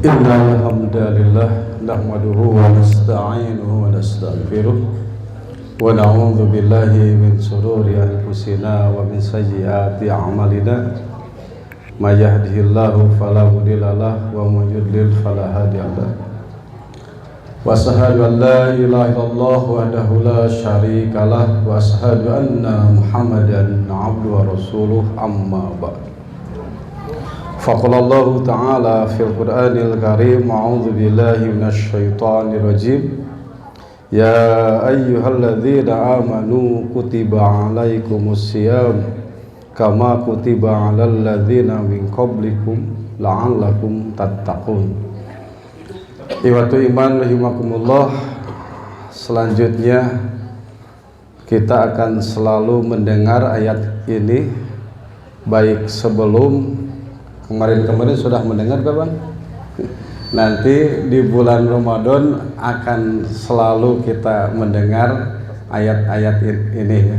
Innal hamdalillah nahmaduhu wa nasta'inuhu wa nastaghfiruh wa na'udzu billahi min shururi anfusina wa min sayyiati a'malina may yahdihillahu fala mudhillalah wa may yudlil fala hadiyalah wa asyhadu an la ilaha illallah wahdahu la syarikalah wa asyhadu anna muhammadan 'abduhu wa rasuluh amma ba'd. Faqalallahu ta'ala fil Qur'anil Karim a'udzu billahi minasy syaithanir rajim ya ayyuhalladzina amanu kutiba 'alaikumus syiyam kama kutiba 'alal ladzina min qablikum la'allakum tattaqun. Iwatu iman rahimakumullah, selanjutnya kita akan selalu mendengar ayat ini baik sebelum kemarin sudah mendengar kapan? Nanti di bulan Ramadan akan selalu kita mendengar ayat-ayat ini ya.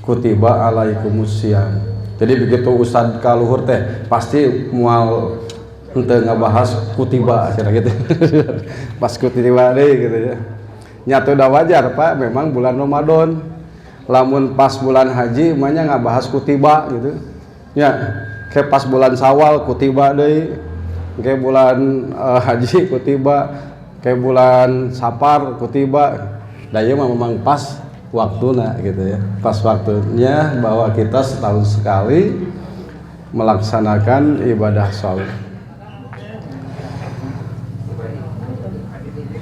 Kutiba alaikumus syiyam. Jadi begitu Ustadz kaluhur teh pasti mual henteu ngabahas kutiba cenah gitu. Pas kutiba deui gitu ya. Nya teu da wajar Pak, memang bulan Ramadan. Lamun pas bulan haji mah nya ngabahas kutiba gitu. Ya. Kayak pas bulan Sawal kutiba deui, kayak bulan haji kutiba, kayak bulan Sapar kutiba. Da ieu mah memang pas waktuna gitu ya. Pas waktunya bahwa kita setahun sekali melaksanakan ibadah shaum.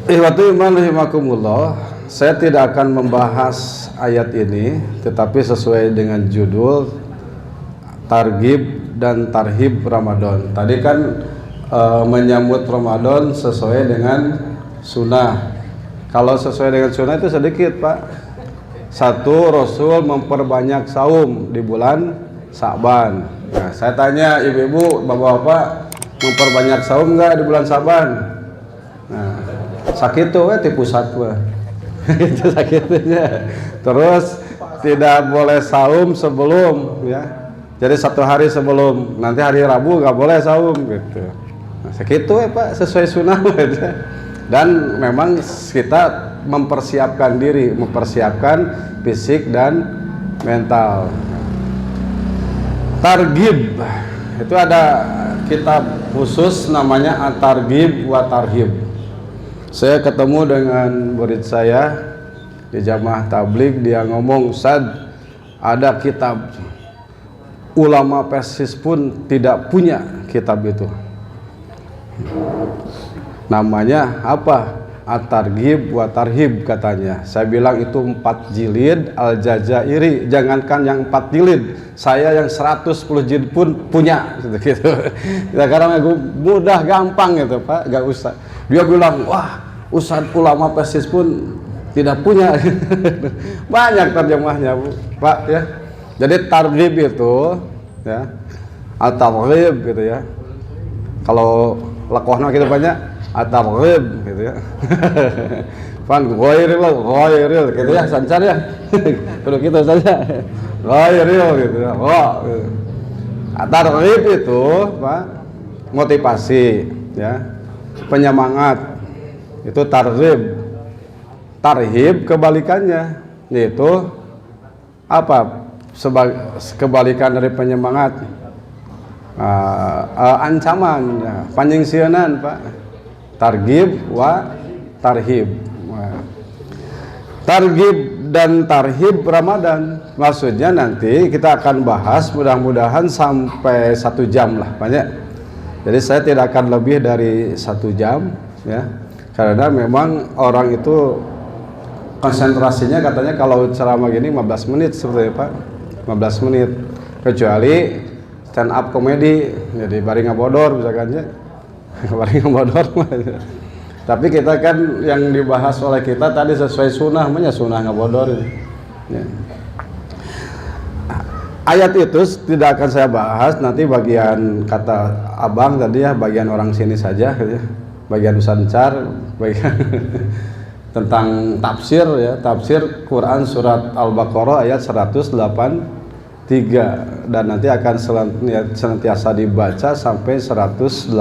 Ihwatu iman rahimakumullah, saya tidak akan membahas ayat ini, tetapi sesuai dengan judul targhib dan tarhib Ramadan. Tadi kan menyambut Ramadan sesuai dengan sunnah. Kalau sesuai dengan sunnah itu sedikit Pak. Satu, Rasul memperbanyak saum di bulan Sa'ban. Nah, saya tanya ibu-ibu, bapak-bapak, memperbanyak saum nggak di bulan Sa'ban? Nah, sakit tuh tipu satu itu sakitnya. Terus tidak boleh saum sebelum ya. Jadi satu hari sebelum, nanti hari Rabu nggak boleh saum gitu. Nah, segitu ya Pak, sesuai sunnah gitu. Dan memang kita mempersiapkan diri, mempersiapkan fisik dan mental. Targhib itu ada kitab khusus namanya At-Targhib wa Tarhib. Saya ketemu dengan murid saya di jamaah tabligh, dia ngomong, "Ustaz, ada kitab ulama Persis pun tidak punya kitab itu." Namanya apa? At-Targhib wa Tarhib katanya. Saya bilang itu 4 jilid Al-Jazairi. Jangankan yang 4 jilid, saya yang 110 jilid pun punya gitu. Ya, karena mudah gampang gitu Pak, gak usah. Dia bilang, wah Ustadz ulama Persis pun tidak punya. Banyak terjemahnya Pak ya. Jadi targhib itu ya, at-targhib gitu ya. Kalau lakohna kita banyak at-targhib gitu ya. Fan ghairil gitu ya, sancar ya. Kalau kita saja ghairil gitu ya. Wah. Gitu. At-targhib itu Pak, motivasi ya. Penyemangat. Itu targhib. Tarhib kebalikannya, yaitu apa? Kebalikan dari penyemangat, ancaman ya, panyingsienan Pak. Targhib wa tarhib. Targhib dan tarhib Ramadan, maksudnya nanti kita akan bahas mudah-mudahan sampai 1 jam lah banyak. Jadi saya tidak akan lebih dari 1 jam ya, karena memang orang itu konsentrasinya katanya kalau ceramah gini 15 menit seperti Pak, 15 menit, kecuali stand up komedi, jadi bari ngabodor misalkan ya. Bari ngabodor. Tapi kita kan yang dibahas oleh kita tadi sesuai sunnah, sunnah ngabodor ya. Ayat itu tidak akan saya bahas, nanti bagian kata abang tadi ya, bagian orang sini saja ya. Bagian Usancar, bagian tentang tafsir ya, tafsir Quran surat Al-Baqarah ayat 183, dan nanti akan senantiasa dibaca sampai 184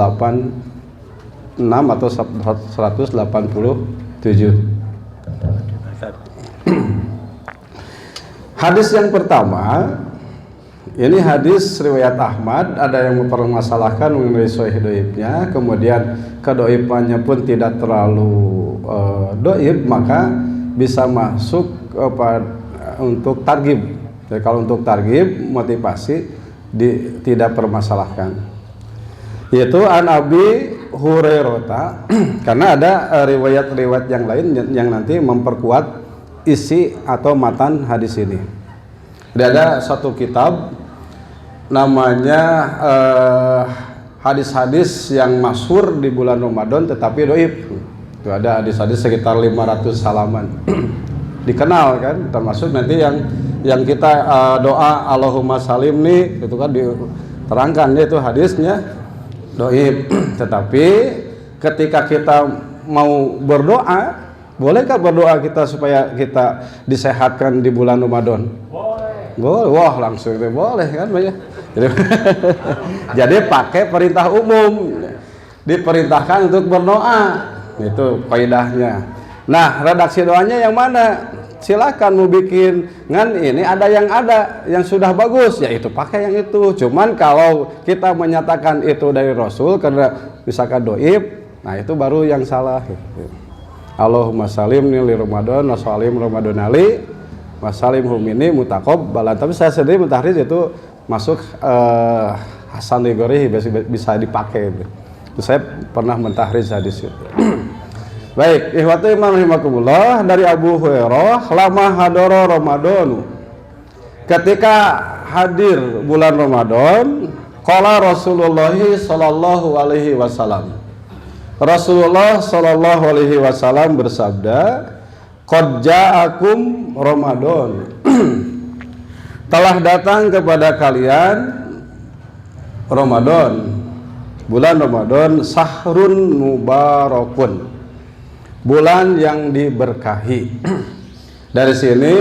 atau 187. Hadis yang pertama, ini hadis riwayat Ahmad, ada yang mempermasalahkan mengenai sahih dhaifnya, kemudian kedoifannya pun tidak terlalu dhaif, maka bisa masuk untuk targhib. Jadi kalau untuk targhib, motivasi tidak permasalahkan. Yaitu an Abi Hurairah, karena ada riwayat-riwayat yang lain yang nanti memperkuat isi atau matan hadis ini. Ada satu kitab namanya hadis-hadis yang masyhur di bulan Ramadan tetapi dhaif. Itu ada hadis-hadis sekitar 500 halaman. Dikenal kan, termasuk nanti yang kita doa Allahumma salim nih, itu kan diterangkan itu hadisnya dhaif. Tetapi ketika kita mau berdoa, bolehkah berdoa kita supaya kita disehatkan di bulan Ramadan? Boleh. Wah, langsung itu boleh kan banyak. Jadi pakai perintah umum, diperintahkan untuk berdoa, itu kaidahnya. Nah, redaksi doanya yang mana? Silakan mau bikin ngan ini ada yang sudah bagus, ya itu pakai yang itu. Cuman kalau kita menyatakan itu dari Rasul karena misalkan dhaif, nah itu baru yang salah. Allahumma salimni li Ramadan wa salim Ramadan ali wa salimhum minni mutaqabbalan. Tapi saya sendiri mentahriz itu masuk Hasan Ligori bisa dipakai. Itu saya pernah mentahriz hadis itu. Baik, ikhwati iman rahimakumullah, dari Abu Hurairah, lama hadara Ramadanu. Ketika hadir bulan Ramadan, qala Rasulullah sallallahu alaihi wasallam. Rasulullah sallallahu alaihi wasallam bersabda, qad ja'akum Ramadan. Telah datang kepada kalian Ramadan. Bulan Ramadan sahrun mubarakun. Bulan yang diberkahi. Dari sini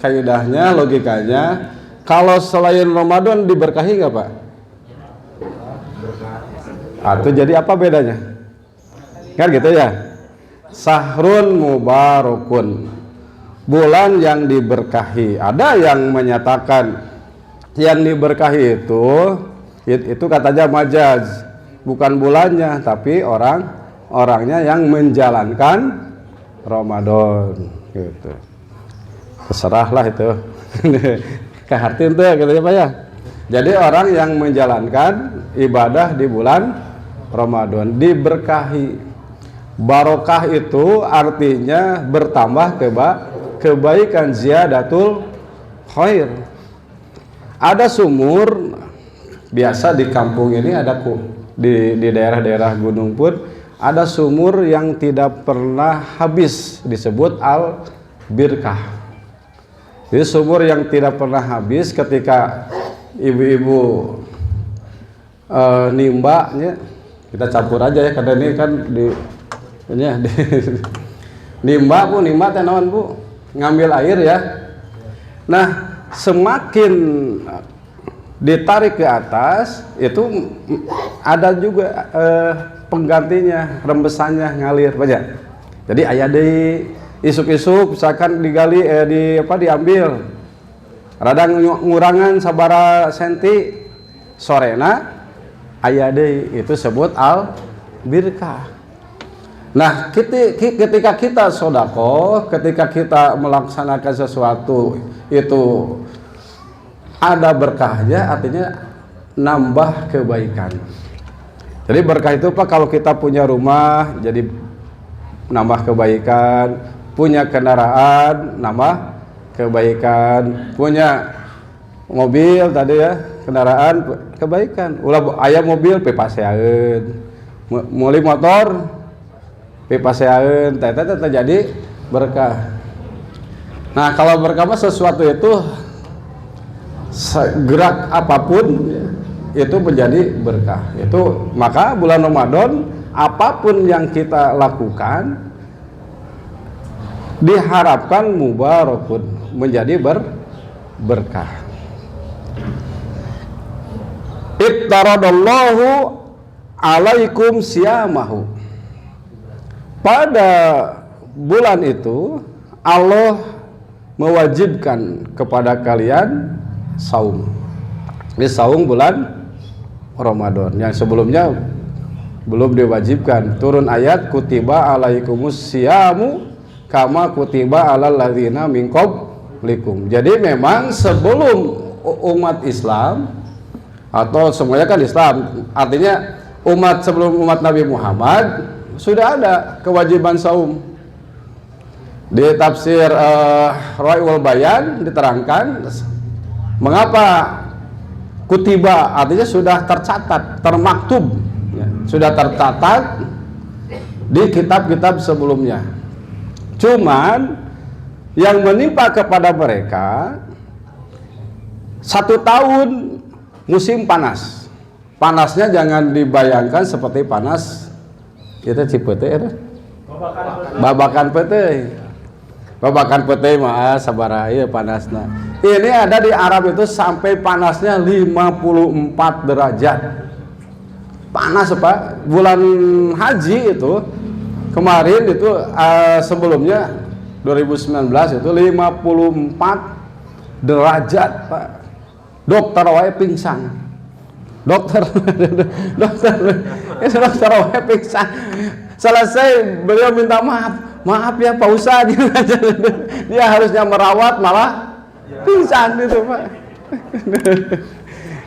kaidahnya, logikanya, kalau selain Ramadan diberkahi nggak Pak? Atau jadi apa bedanya? Kan gitu ya. Sahrun mubarakun, bulan yang diberkahi. Ada yang menyatakan yang diberkahi itu katanya majaz, bukan bulannya tapi orangnya yang menjalankan Ramadan gitu. Terserahlah itu. Kehartin tuh gitu ya Pak ya. Jadi orang yang menjalankan ibadah di bulan Ramadan diberkahi. Barokah itu artinya bertambah kebaikan, ziyadatul khair. Ada sumur, biasa di kampung ini ada di daerah-daerah gunung pun ada sumur yang tidak pernah habis, disebut al-birkah. Jadi sumur yang tidak pernah habis, ketika ibu-ibu nimbanya, kita campur aja ya karena ini kan nimba teh naon Bu, ngambil air ya. Nah, semakin ditarik ke atas itu ada juga penggantinya, rembesannya ngalir banyak. Jadi aya deui isuk-isuk misalkan digali diambil radang ngurangan sabara senti, sorena aya deui, itu sebut al birkah. Nah, ketika kita sedekah, ketika kita melaksanakan sesuatu itu ada berkahnya, artinya nambah kebaikan. Jadi berkah itu Pak, kalau kita punya rumah jadi nambah kebaikan, punya kendaraan nambah kebaikan, punya mobil tadi ya, kendaraan kebaikan. Ulah aya mobil pepaseaeun, meuli motor pepaseaeun, teh terjadi berkah. Nah, kalau berkah sesuatu itu gerak apapun itu menjadi berkah. Itu maka bulan Ramadan apapun yang kita lakukan diharapkan mubarakun, menjadi berkah. Iftaradallahu alaikum siyamahu. pada bulan itu Allah mewajibkan kepada kalian saum. Ini saum bulan Ramadan yang sebelumnya belum diwajibkan. Turun ayat kutiba alaikumus siyamu kama kutiba alal ladzina min qablikum. Jadi memang sebelum umat Islam atau semuanya kan Islam, artinya umat sebelum umat Nabi Muhammad sudah ada kewajiban saum. Di tafsir Ra'iul Bayan diterangkan mengapa kutiba, artinya sudah tercatat, termaktub, ya, sudah tercatat di kitab-kitab sebelumnya. Cuman yang menimpa kepada mereka 1 tahun musim panas. Panasnya jangan dibayangkan seperti panas kita Cipete ya. Babakan pete. Babakan pete mah sabaraha ieu panasna. Ini ada di Arab itu sampai panasnya 54 derajat. Panas Pak. Bulan haji itu kemarin itu sebelumnya 2019 itu 54 derajat Pak. Dokter wae pingsan. Dokter wae pingsan. Selesai beliau minta maaf ya Pak Ustadz. Dia harusnya merawat malah pingsan itu Pak.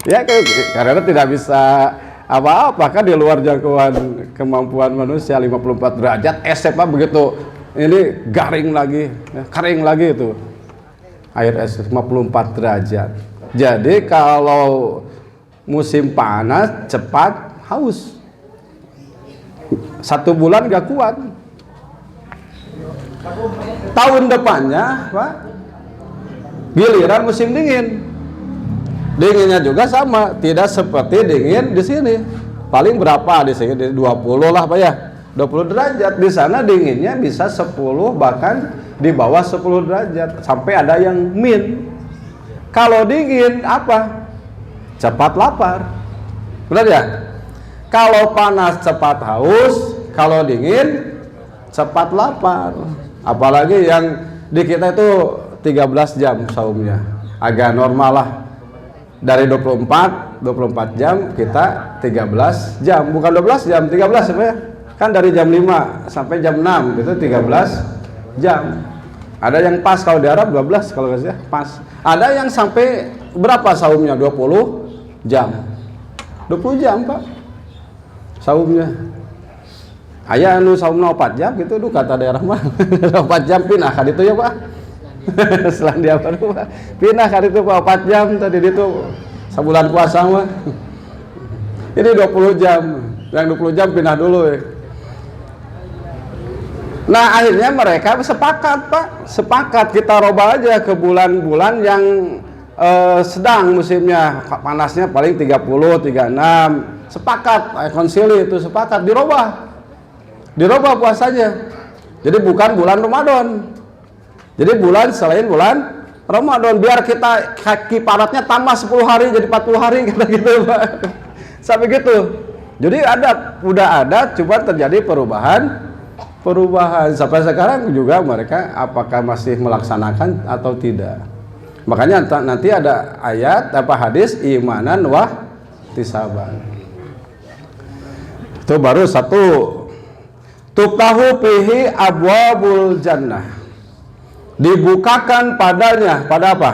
Ya karena tidak bisa apa-apa kan di luar jangkauan kemampuan manusia. 54 derajat es Pak, begitu ini garing lagi, kering lagi itu air es 54 derajat. Jadi kalau musim panas cepat haus, 1 bulan gak kuat. Tahun depannya Pak, giliran musim dingin. Dinginnya juga sama, tidak seperti dingin di sini. Paling berapa di sini? 20 lah Pak ya. 20 derajat. Di sana dinginnya bisa 10, bahkan di bawah 10 derajat. Sampai ada yang min. Kalau dingin apa? Cepat lapar. Benar ya? Kalau panas cepat haus, kalau dingin cepat lapar. Apalagi yang di kita itu 13 jam saumnya. Agak normal lah. Dari 24 jam kita 13 jam. Bukan 12 jam, 13 apa ya? Kan dari jam 5 sampai jam 6 itu 13 jam. Ada yang pas kalau di Arab 12 kalau nggak salah pas. Ada yang sampai berapa saumnya? 20 jam. 20 jam Pak saumnya. Aya anu saumna 4 jam gitu duh kata daerah mah. 4 jam pindah kan itu ya Pak. Selang dia baru Pak. Pindah kan itu Pak 4 jam tadi itu sebulan puasa mah. Ini 20 jam. Yang 20 jam pindah dulu ya. Nah akhirnya mereka sepakat Pak, sepakat kita robah aja ke bulan-bulan yang sedang musimnya, panasnya paling 30, 36. Sepakat, konsili itu sepakat dirobah puasanya. Jadi bukan bulan Ramadan. Jadi bulan selain bulan Ramadan, biar kita kaki paratnya tambah 10 hari jadi 40 hari kata gitu Pak. Sampai gitu. Jadi udah ada, cuma terjadi perubahan sampai sekarang juga mereka apakah masih melaksanakan atau tidak. Makanya nanti ada ayat apa hadis imanan wah tisaban. Itu baru satu. Tuftahu fihi abwabul jannah. Dibukakan padanya pada apa?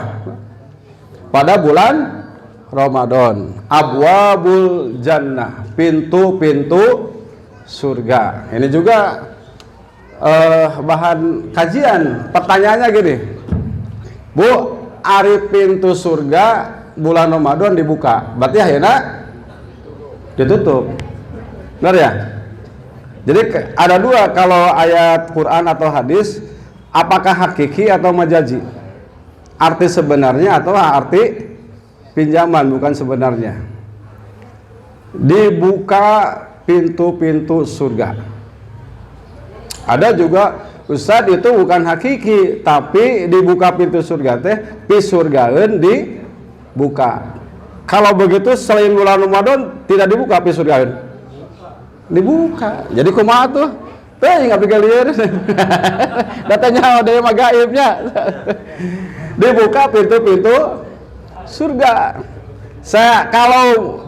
Pada bulan Ramadan. Abwabul jannah, pintu-pintu surga. Ini juga bahan kajian. Pertanyaannya gini, Bu, ari pintu surga bulan Ramadan dibuka, berarti akhirnya ditutup. Benar ya? Jadi ada dua kalau ayat Quran atau hadis, apakah hakiki atau majazi? Arti sebenarnya atau arti pinjaman bukan sebenarnya. Dibuka pintu-pintu surga. Ada juga Ustadz itu bukan hakiki, tapi dibuka pintu surga teh pisurgaeun dibuka. Kalau begitu selain bulan Ramadan tidak dibuka pisurgaeun. Dibuka. Jadi kumaha tuh? Tuh nggak bisa lihat. Datanya ada mah gaibnya. Dibuka pintu-pintu surga. Saya kalau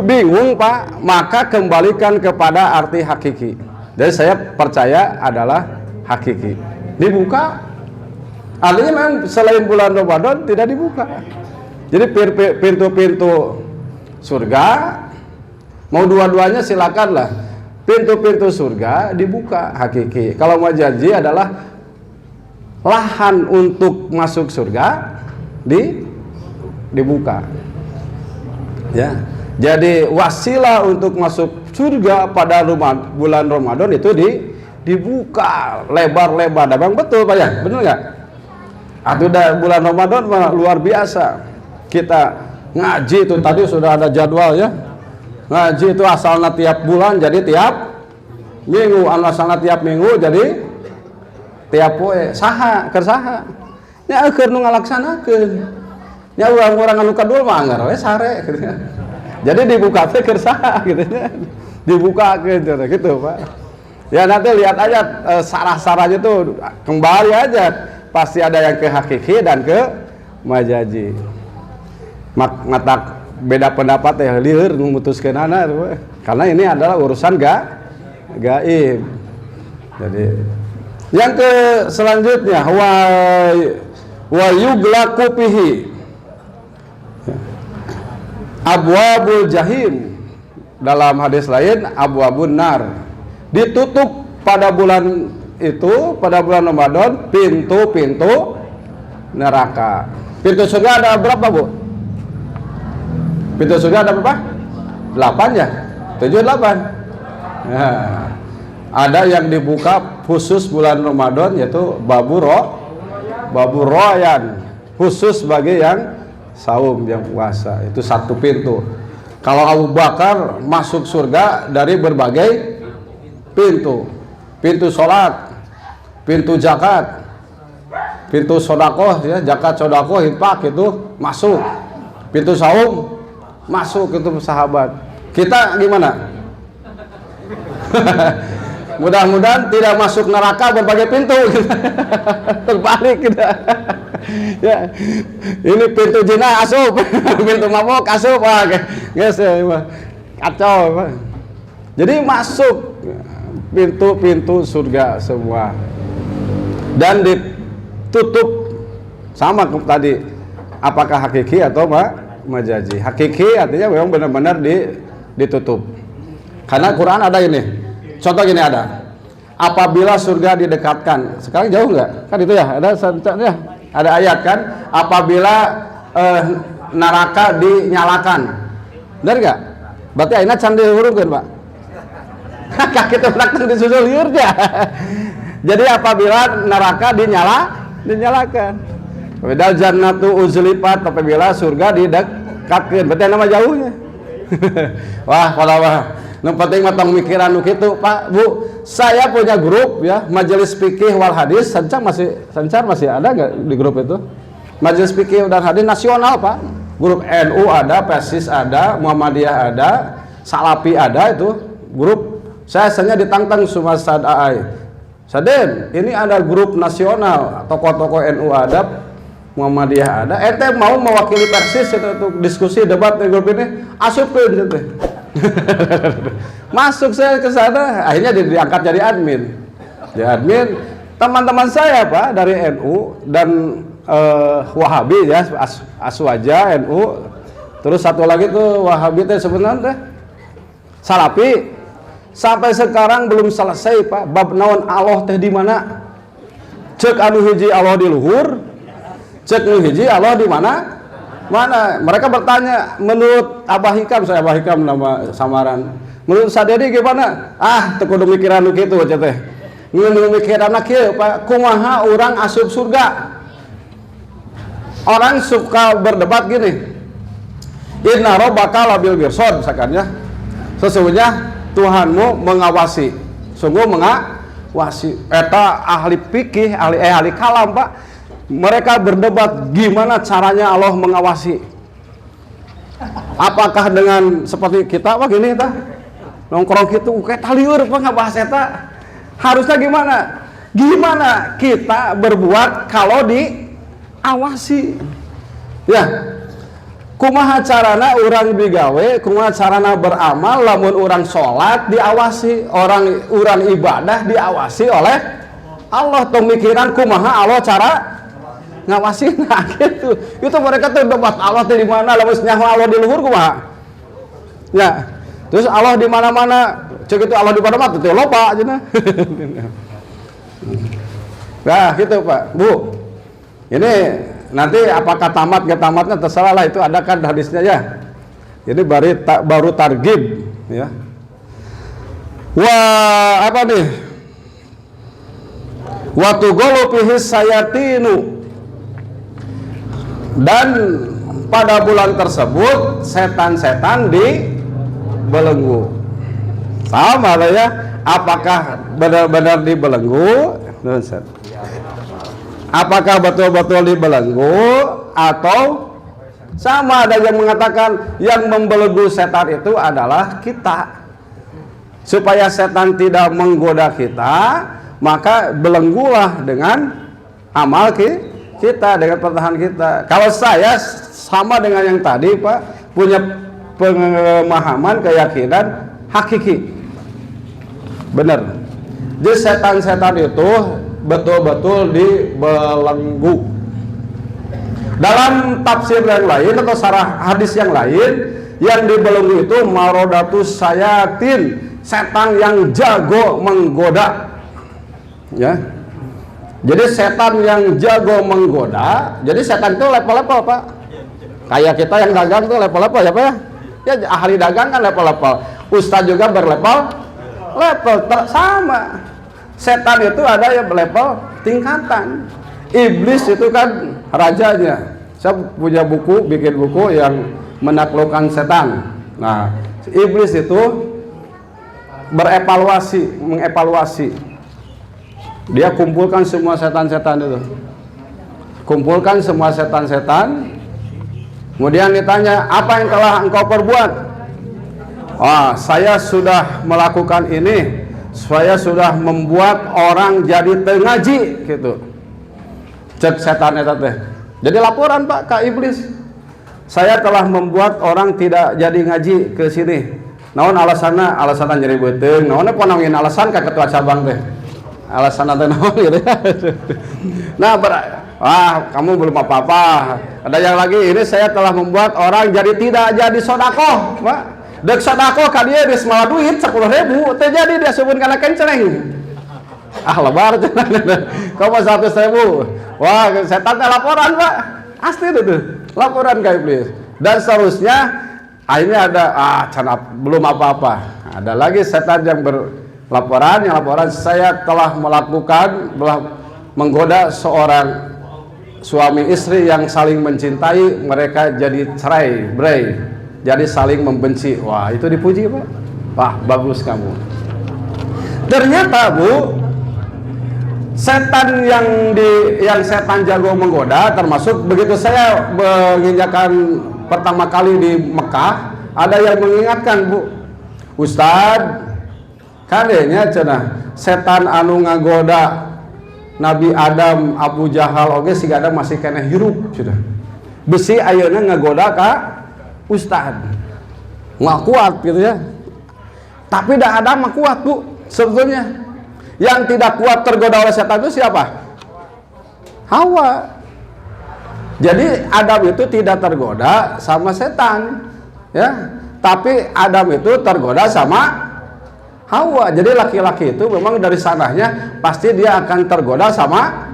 bingung Pak, maka kembalikan kepada arti hakiki. Jadi saya percaya adalah hakiki. Dibuka, artinya memang selain bulan Ramadan tidak dibuka. Jadi pintu-pintu surga, mau dua-duanya silakanlah. Pintu-pintu surga dibuka hakiki. Kalau majazi adalah lahan untuk masuk surga dibuka. Ya. Jadi wasilah untuk masuk surga pada bulan Ramadan itu dibuka lebar-lebar. Bang betul Pak ya? Benar nggak? Atau bulan Ramadan luar biasa. Kita ngaji itu tadi sudah ada jadwal ya. Ngaji itu asalnya tiap bulan jadi tiap minggu, asalnya tiap minggu jadi tiap poe. Saha kersaha. Nya keur nu ngalaksanakeun. Nya urang-urang anu kadul mah anggar we sare gitu. Jadi dibuka teh kersaha gitu ya. Dibuka gitu Pak. Ya nanti lihat aja sarah-sarahnya tuh kembali aja. Pasti ada yang ke hakiki dan ke majazi. Matak beda pendapat ya lieur memutuskeunana karena ini adalah urusan gaib. Jadi yang ke selanjutnya wa yuglaku fihi abwabul jahim, dalam hadis lain abwabun nar, ditutup pada bulan itu, pada bulan Ramadan pintu-pintu neraka. Pintu surga ada berapa Bu? Pintu surga ada berapa? 8 ya? 7, 8. Nah, ada yang dibuka khusus bulan Ramadan yaitu babu royan, khusus bagi yang saum, yang puasa. Itu satu pintu. Kalau Abu Bakar masuk surga dari berbagai pintu. Pintu sholat, pintu zakat, pintu sodakoh ya, zakat sodakoh infak itu masuk. Pintu saum masuk, itu sahabat. Kita gimana? Mudah-mudahan tidak masuk neraka berbagai pintu. Terbalik kita. Ya, ini pintu zina asup, pintu mabok asup, guys, kacau. Jadi masuk pintu-pintu surga semua dan ditutup sama tadi. Apakah hakiki atau majazi? Hakiki artinya memang benar-benar ditutup. Karena Quran ada ini. Contoh gini ada. Apabila surga didekatkan, sekarang jauh nggak? Kan itu ya, ada ayat kan. Apabila neraka dinyalakan, benar nggak? Berarti ayatnya can dihurungkeun Pak. Kaki belakang disusul liurnya. Jadi apabila neraka dinyalakan. Padahal jannatu uzlifat, apabila surga didekatkan, berarti nama jauhnya. Wah, kalau yang penting matang mikiran gitu Pak Bu. Saya punya grup ya, Majelis Fikih wal Hadis. Sancar masih ada nggak di grup itu? Majelis Fikih dan Hadis nasional Pak. Grup NU ada, Persis ada, Muhammadiyah ada, Salafi ada, itu grup. Saya hanya ditantang semua Saden, ini ada grup nasional, tokoh-tokoh NU ada, Muhammadiyah ada. Ente mau mewakili Persis itu untuk diskusi debat di grup ini, asup ke gitu. Masuk saya ke sana, akhirnya diangkat jadi admin. Admin teman-teman saya Pak dari NU dan Wahabi ya, Aswaja NU. Terus satu lagi tuh Wahabi teh sebenarnya Salafi. Sampai sekarang belum selesai Pak. Bab naon Allah teh di mana? Cek anu hiji Allah di luhur, cek anu hiji Allah di mana? Mana? Mereka bertanya, menurut Abah Hikam, saya Abah Hikam nama samaran. Menurut Sadedi gimana? Ah, teu kudu mikiran nu kitu aja teh. Nu mikiran kieu Pak, kumaha urang asup surga? Orang suka berdebat gini. Inna rabbaka labil mirsad misalkan ya. Sesungguhnya Tuhanmu mengawasi. Sungguh mengawasi. Eta ahli fikih, ahli kalam Pak. Mereka berdebat gimana caranya Allah mengawasi. Apakah dengan seperti kita, wah gini nongkrong gitu kayak taliur apa nggak bahas eta. Harusnya gimana kita berbuat kalau diawasi ya. Kumaha carana orang bigawe, kumaha carana beramal, lamun orang sholat diawasi, orang ibadah diawasi oleh Allah. Tong mikiran kumaha Allah cara ngawasin. Nah gitu, itu mereka tuh debat Allah di mana, lamun nyawa Allah di luhur kumaha ya. Terus Allah di mana-mana, cek itu Allah di mana-mana tuh lupa aja nah. Nah gitu Pak, Bu. Ini nanti apakah tamat nggak tamatnya terserah lah, itu ada kan hadisnya ya. Jadi baru targhib ya. Wah apa nih? Wa tughulu fihi sayatinu. Dan pada bulan tersebut setan-setan dibelenggu. Sama lah ya, apakah benar-benar dibelenggu? Apakah betul-betul dibelenggu atau sama? Ada yang mengatakan yang membelenggu setan itu adalah kita. Supaya setan tidak menggoda kita, maka belenggulah dengan amal kita, dengan pertahanan kita. Kalau saya sama dengan yang tadi Pak, punya pemahaman, keyakinan hakiki. Benar. Jadi setan-setan itu betul-betul dibelenggu. Dalam tafsir yang lain atau sarah hadis yang lain, yang dibelenggu itu marodatus sayatin, setan yang jago menggoda. Ya. Jadi setan yang jago menggoda. Jadi setan itu level-level Pak. Kayak kita yang dagang tuh level-level ya Pak ya. Ya ahli dagang kan level-level. Ustadz juga berlevel sama. Setan itu ada yang level tingkatan. Iblis itu kan rajanya. Saya punya buku, bikin buku yang menaklukkan setan. Nah, iblis itu mengevaluasi. Dia kumpulkan semua setan-setan itu. Kumpulkan semua setan-setan. Kemudian ditanya, apa yang telah engkau perbuat? Saya sudah melakukan ini. Saya sudah membuat orang jadi tengaji gitu. Cek setan eta teh. Jadi laporan Pak ke iblis. Saya telah membuat orang tidak jadi ngaji ke sini. Naon alasanna jadi beuteung. Naon panangin alasan ka ketua cabang teh. Alasan teh naon gitu ya. Nah, kamu belum apa-apa. Ada yang lagi, ini saya telah membuat orang jadi tidak jadi sedekah, Pak. Dek sedekah ka dieu geus malah duit 10.000, teh jadi dia subun kana kencereng. Lebar cenah. Kamu 100.000. Wah, setan teh laporan, Pak. Asli itu. Laporan ke iblis. Dan seterusnya akhirnya ada belum apa-apa. Ada lagi setan yang berlaporan, saya telah menggoda seorang suami istri yang saling mencintai, mereka jadi cerai-berai, jadi saling membenci. Wah, itu dipuji Pak. Wah, bagus kamu. Ternyata Bu, setan yang setan jago menggoda, termasuk begitu saya menginjakan pertama kali di Mekah, ada yang mengingatkan Bu, Ustadz, kadenya cenah setan anu ngagoda Nabi Adam, Abu Jahal oge siga ada masih kena hirup sudah. Besi ayeuna ngagoda ka Ustadz. Nggak kuat gitu ya. Tapi dah Adam mah kuat Bu sebetulnya. Yang tidak kuat tergoda oleh setan itu siapa? Hawa. Jadi Adam itu tidak tergoda sama setan, ya. Tapi Adam itu tergoda sama Hawa. Jadi laki-laki itu memang dari sananya pasti dia akan tergoda sama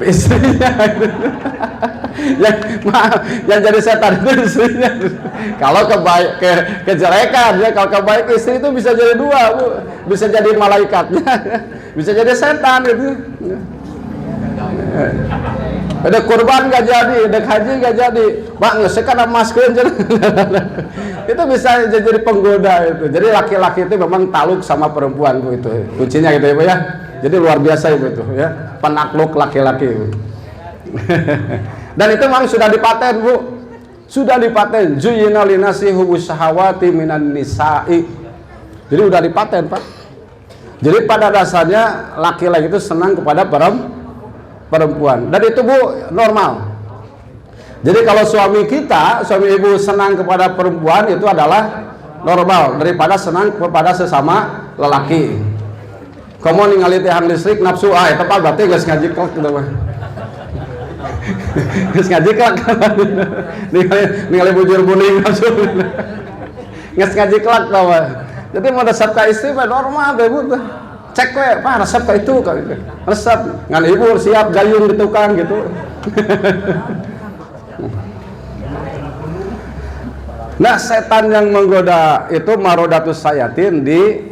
istrinya. yang jadi setan itu istrinya. Kalau kejelekan ya, kalau kebaik istri itu bisa jadi dua Bu. Bisa jadi malaikatnya, bisa jadi setan itu. Ada kurban gak jadi, ada haji gak jadi, Pak ngesekan emaskeun. Itu bisa jadi penggoda itu. Jadi laki-laki itu memang taluk sama perempuan Bu, itu kuncinya gitu ya Bu ya. Jadi luar biasa itu ya, penakluk laki-laki. Dan itu memang sudah dipaten Bu, sudah dipaten. Zuyina linasi hubus syahawati minan nisa'i. Jadi udah dipaten, Pak. Jadi pada dasarnya laki-laki itu senang kepada perempuan, dan itu Bu normal. Jadi kalau suami ibu senang kepada perempuan itu adalah normal daripada senang kepada sesama lelaki. Kamu ningali tiang listrik nafsu, itu Pak berarti geus ngajiklek gitu mah. Geus ngajiklek. Ningali bujur buning nafsu. Geus ngajiklek tah. Jadi mau resep ka istri mah normal teh Bu. Cek we, Pak resep ka itu ka. Resep ngan ibu siap gayung di tukang gitu. Nah, setan yang menggoda itu marodatus sayatin di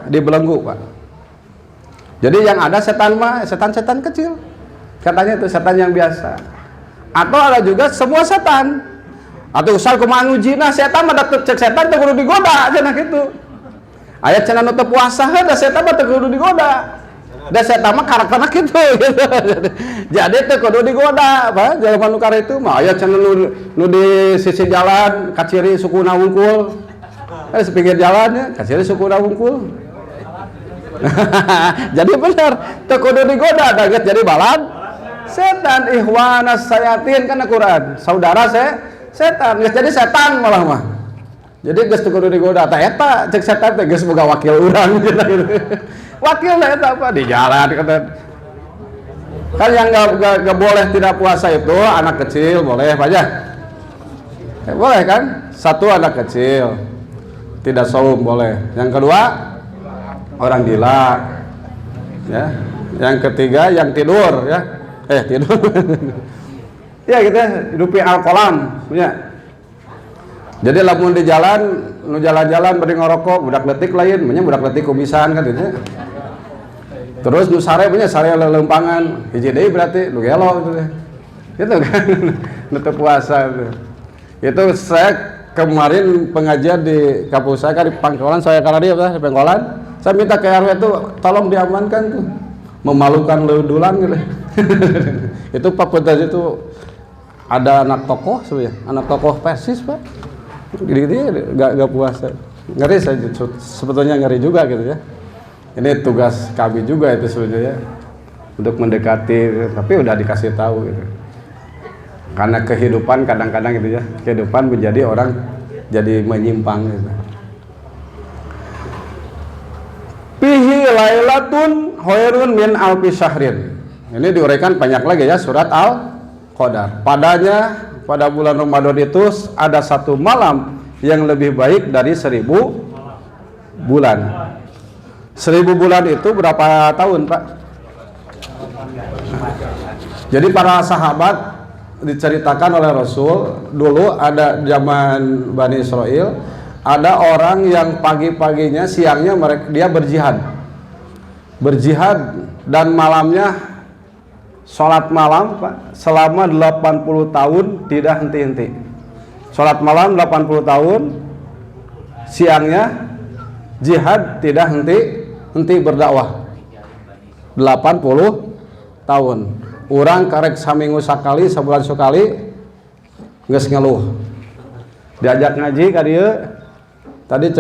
belenggu, Pak. Jadi yang ada setan mah setan kecil. Katanya itu setan yang biasa. Atau ada juga semua setan. Atau usal kumaha ngujina setan mah cek setan teh kudu digoda cenah kitu. Aya cenah nu teu puasa da setan mah teu kudu digoda. Da setan mah karakterna kitu gitu. Jadi teu kudu digoda, apa? Jalan nu kare itu mah aya cenah nu di sisi jalan ka ciri sukuna wungkul. Di pinggir jalannya ka ciri sukuna wungkul. Jadi benar, teu kudu digoda da geus jadi balad setan. Ihwanas sayatin kan Al-Qur'an. Saudara setan, geus jadi setan malah mah. Jadi geus teu kudu digoda tah eta cek setan teh geus boga wakil urang gitu. Wakil eta apa di jalan kan yang nggak boleh tidak puasa itu anak kecil boleh apa aja? Boleh kan? Satu anak kecil tidak saum boleh. Yang kedua orang gila, ya. Yang ketiga yang tidur, ya. Tidur. Ya gitu ya, hidupi alkoholam, punya. Jadi lamun di jalan, nu jalan-jalan beri ngerokok, budak letik lain, punya budak letik kumisan kan gitu ya. Terus nu sare punya sare lelempangan, hiji deui berarti nu gelo gitu deh. Gitu kan. Nu teu puasa gitu. Itu saya kemarin pengajian di kampus saya kan di Pangkolan, saya karena dia di Pangkolan. Saya minta ke RW itu tolong diamankan tuh. Memalukan leudulan gitu. Itu Pak Pedas itu ada anak tokoh sebenarnya, anak tokoh Persis, Pak. Gini-gini gak puasa. Ngeri saya sebetulnya ngeri juga gitu ya. Ini tugas kami juga itu sebenarnya untuk mendekati, tapi udah dikasih tahu gitu. Karena kehidupan kadang-kadang gitu ya, kehidupan menjadi orang jadi menyimpang gitu. Fihi lailatun khairun min alfi syahrin. Ini diuraikan banyak lagi ya surat Al-Qadar. Pada bulan Ramadan itu ada satu malam yang lebih baik dari 1000 bulan. 1000 bulan itu berapa tahun, Pak? Jadi para sahabat diceritakan oleh Rasul dulu ada zaman Bani Israel, ada orang yang pagi-paginya, siangnya dia berjihad dan malamnya sholat malam, Pak, selama 80 tahun tidak henti-henti. Sholat malam 80 tahun, siangnya jihad tidak henti berdakwah 80 tahun. Urang karek saminggu sekali, sebulan sekali geus ngeluh. Diajak ngaji ka dieu. Tadi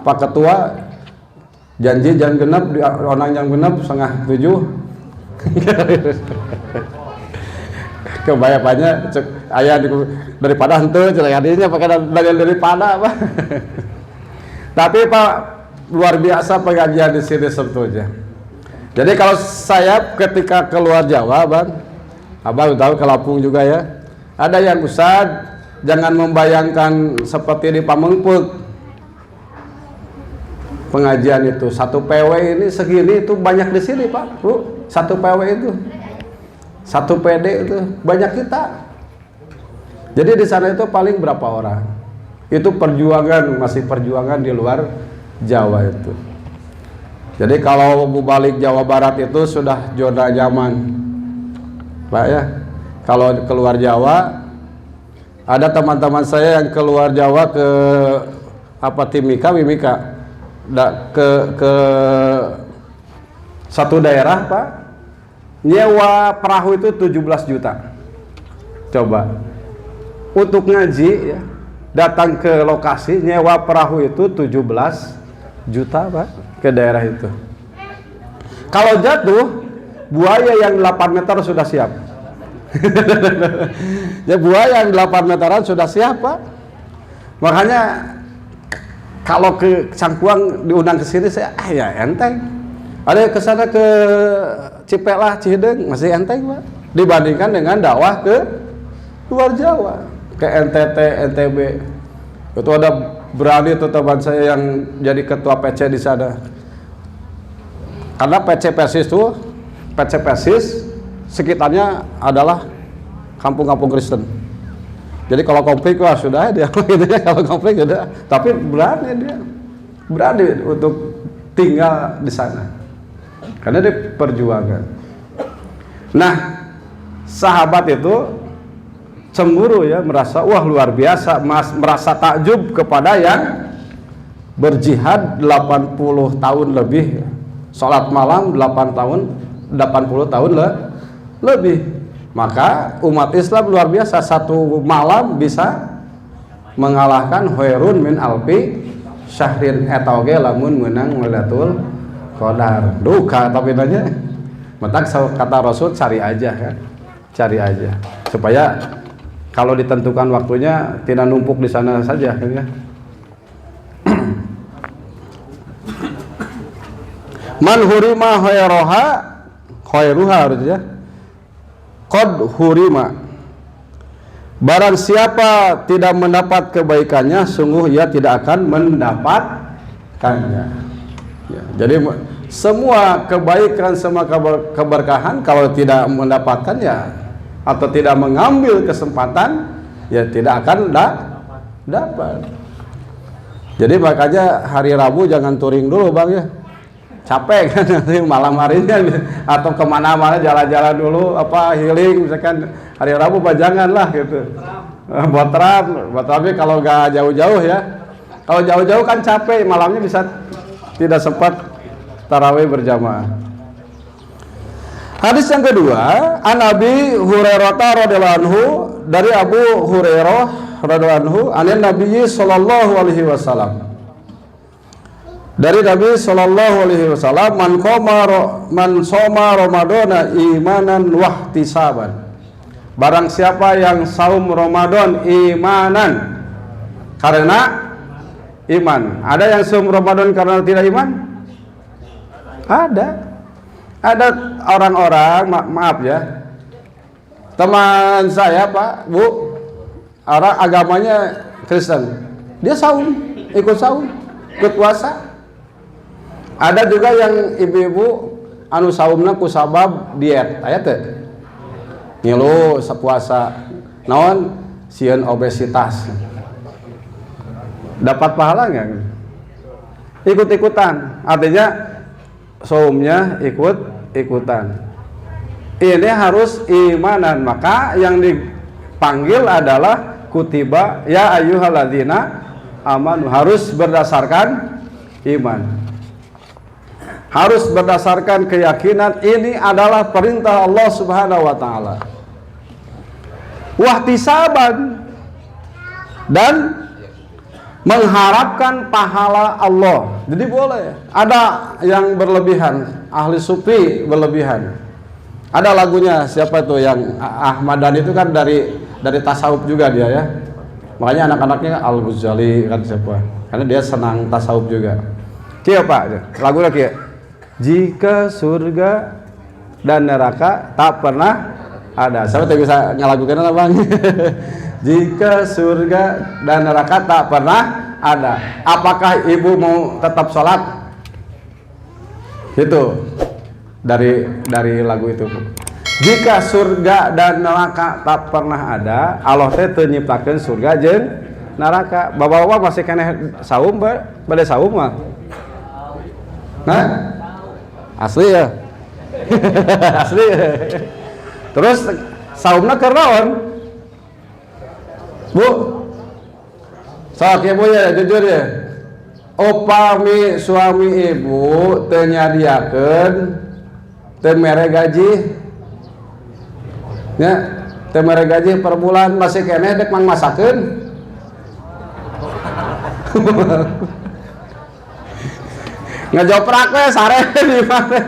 Pak Ketua janji jam genep, onang jam genep 6:30. Kebayapannya aya daripada henteu cenah adinya pakai daripada apa. Tapi Pak luar biasa pengajian di sini sebetulnya. Jadi kalau saya ketika keluar Jawa, Abang tahu ke Lampung juga ya. Ada yang Ustad, jangan membayangkan seperti di Pamengpeuk. Pengajian itu 1 PW ini segini itu banyak di sini, Pak. Bu, 1 PW itu. 1 PD itu banyak kita. Jadi di sana itu paling berapa orang? Itu perjuangan, masih perjuangan di luar Jawa itu. Jadi kalau balik Jawa Barat itu sudah zona nyaman, Pak ya. Kalau keluar Jawa, ada teman-teman saya yang keluar Jawa ke Mimika, ke satu daerah, Pak, nyewa perahu itu 17 juta. Coba untuk ngaji ya, datang ke lokasi nyewa perahu itu 17 juta Pak ke daerah itu. Kalau jatuh buaya yang 8 meter sudah siap. Ya buaya yang 8 meteran sudah siap Pak. Makanya kalau ke Cangkuang diundang ke sini saya ya enteng. Ada ke sana ke Cipelah, Cihideung masih enteng Pak. Dibandingkan dengan dakwah ke luar Jawa, ke NTT, NTB. Itu ada berani tuh teman saya yang jadi ketua PC di sana. Karena PC Persis sekitarnya adalah kampung-kampung Kristen. Jadi kalau konflik wah sudah dia gitu ya, kalau konflik sudah. Tapi berani untuk tinggal di sana. Karena dia perjuangan. Nah, sahabat itu cemburu ya, merasa wah luar biasa, merasa takjub kepada yang berjihad 80 tahun lebih, sholat malam 80 tahun lebih. Maka umat Islam luar biasa, satu malam bisa mengalahkan Khairun min alfi syahrin, etoge lamun menang Lailatul Qadar. Duka tapi nanya mentak kata Rasul cari aja kan, cari aja supaya kalau ditentukan waktunya tidak numpuk di sana saja kan ya. Man hurima khairuha harusnya qad hurima. Barang siapa tidak mendapat kebaikannya, sungguh ia tidak akan mendapatkannya. Ya, jadi semua kebaikan, semua keberkahan kalau tidak mendapatkannya atau tidak mengambil kesempatan, ya tidak akan dapat. Jadi makanya hari Rabu jangan touring dulu Bang ya, capek kan nanti malam harinya atau kemana-mana jalan-jalan dulu apa healing misalkan hari Rabu janganlah gitu. Buat tapi kalau nggak jauh-jauh ya, kalau jauh-jauh kan capek malamnya bisa tidak sempat tarawih berjamaah. Hadis yang kedua, an Abi Hurairah radhiyallahu anhu, dari Abu Hurairah radhiyallahu anhu, anin Nabi sallallahu alaihi wasallam. Dari Nabi sallallahu alaihi wasallam, man shoma Ramadana imanan wahtisaban. Barang siapa yang saum Ramadan imanan karena iman. Ada yang saum Ramadan karena tidak iman? Ada orang-orang, maaf ya, teman saya Pak, Bu, orang agamanya Kristen, dia saum, ikut puasa. Ada juga yang ibu-ibu anu saumna ku sabab diet, aya teh. Ngilu sapuasa, naon sieun obesitas. Dapat pahala enggak? Ikut-ikutan, artinya saumnya ikutan. Ini harus imanan, maka yang dipanggil adalah kutiba ya ayyuhalladzina amanu, harus berdasarkan iman. Harus berdasarkan keyakinan ini adalah perintah Allah Subhanahu wa taala. Wahtisaban, dan mengharapkan pahala Allah. Jadi boleh. Ada yang berlebihan, ahli sufi berlebihan. Ada lagunya siapa tuh yang Ahmad Dhani itu kan dari tasawuf juga dia ya. Makanya anak-anaknya Al-Ghazali kan siapa? Karena dia senang tasawuf juga. Siapa? Lagu lagi. Jika surga dan neraka tak pernah ada. Siapa tuh bisa ngelagukan apa Bang? Jika surga dan neraka tak pernah ada, apakah ibu mau tetap sholat? Itu dari lagu itu. Jika surga dan neraka tak pernah ada, Allah teh teu nyiptakeun surga jeung neraka. Bapak-bapak masih keneh saum bade saum mah. Nah, asli ya. Asli. Terus saumna keur naon? Bu, sok ibu ya, jujur ya. Upami suami ibu teu nyadiakeun teu mere gaji, ya, teu mere gaji per bulan masih keneh dek mang masakeun. ngejoprak we sare di mana.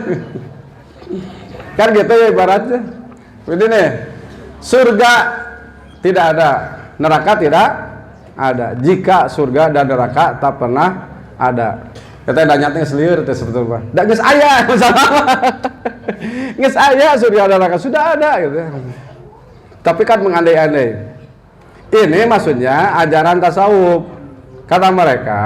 Kan gitu ya ibaratnya. Jadi nih, surga tidak ada, neraka tidak ada. Jika surga dan neraka tak pernah ada. Kita udah nyatanya seliur itu sebetulnya. Da geus aya masalah. Geus aya surga dan neraka sudah ada gitu. Tapi kan mengandai-andai. Ini maksudnya ajaran tasawuf. Kata mereka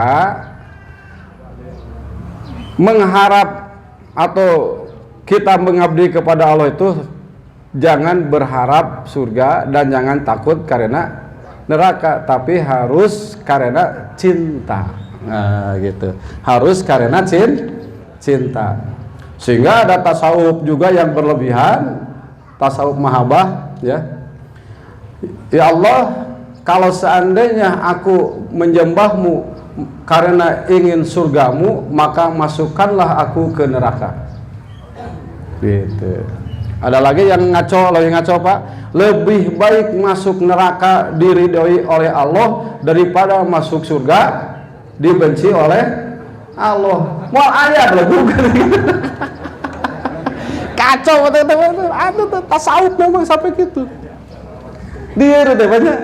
mengharap atau kita mengabdi kepada Allah itu jangan berharap surga dan jangan takut karena neraka, tapi harus karena cinta. Nah, gitu. Harus karena cinta. Sehingga ada tasawuf juga yang berlebihan, tasawuf mahabbah, ya. Ya Allah, kalau seandainya aku menyembahmu karena ingin surgamu, maka masukkanlah aku ke neraka. Gitu. Ada lagi yang ngaco Pak, lebih baik masuk neraka diridhoi oleh Allah daripada masuk surga dibenci oleh Allah. Mau ayat lah bukan. Kacau teman-teman. Ada tasawuf memang sampai gitu. Dia itu banyak.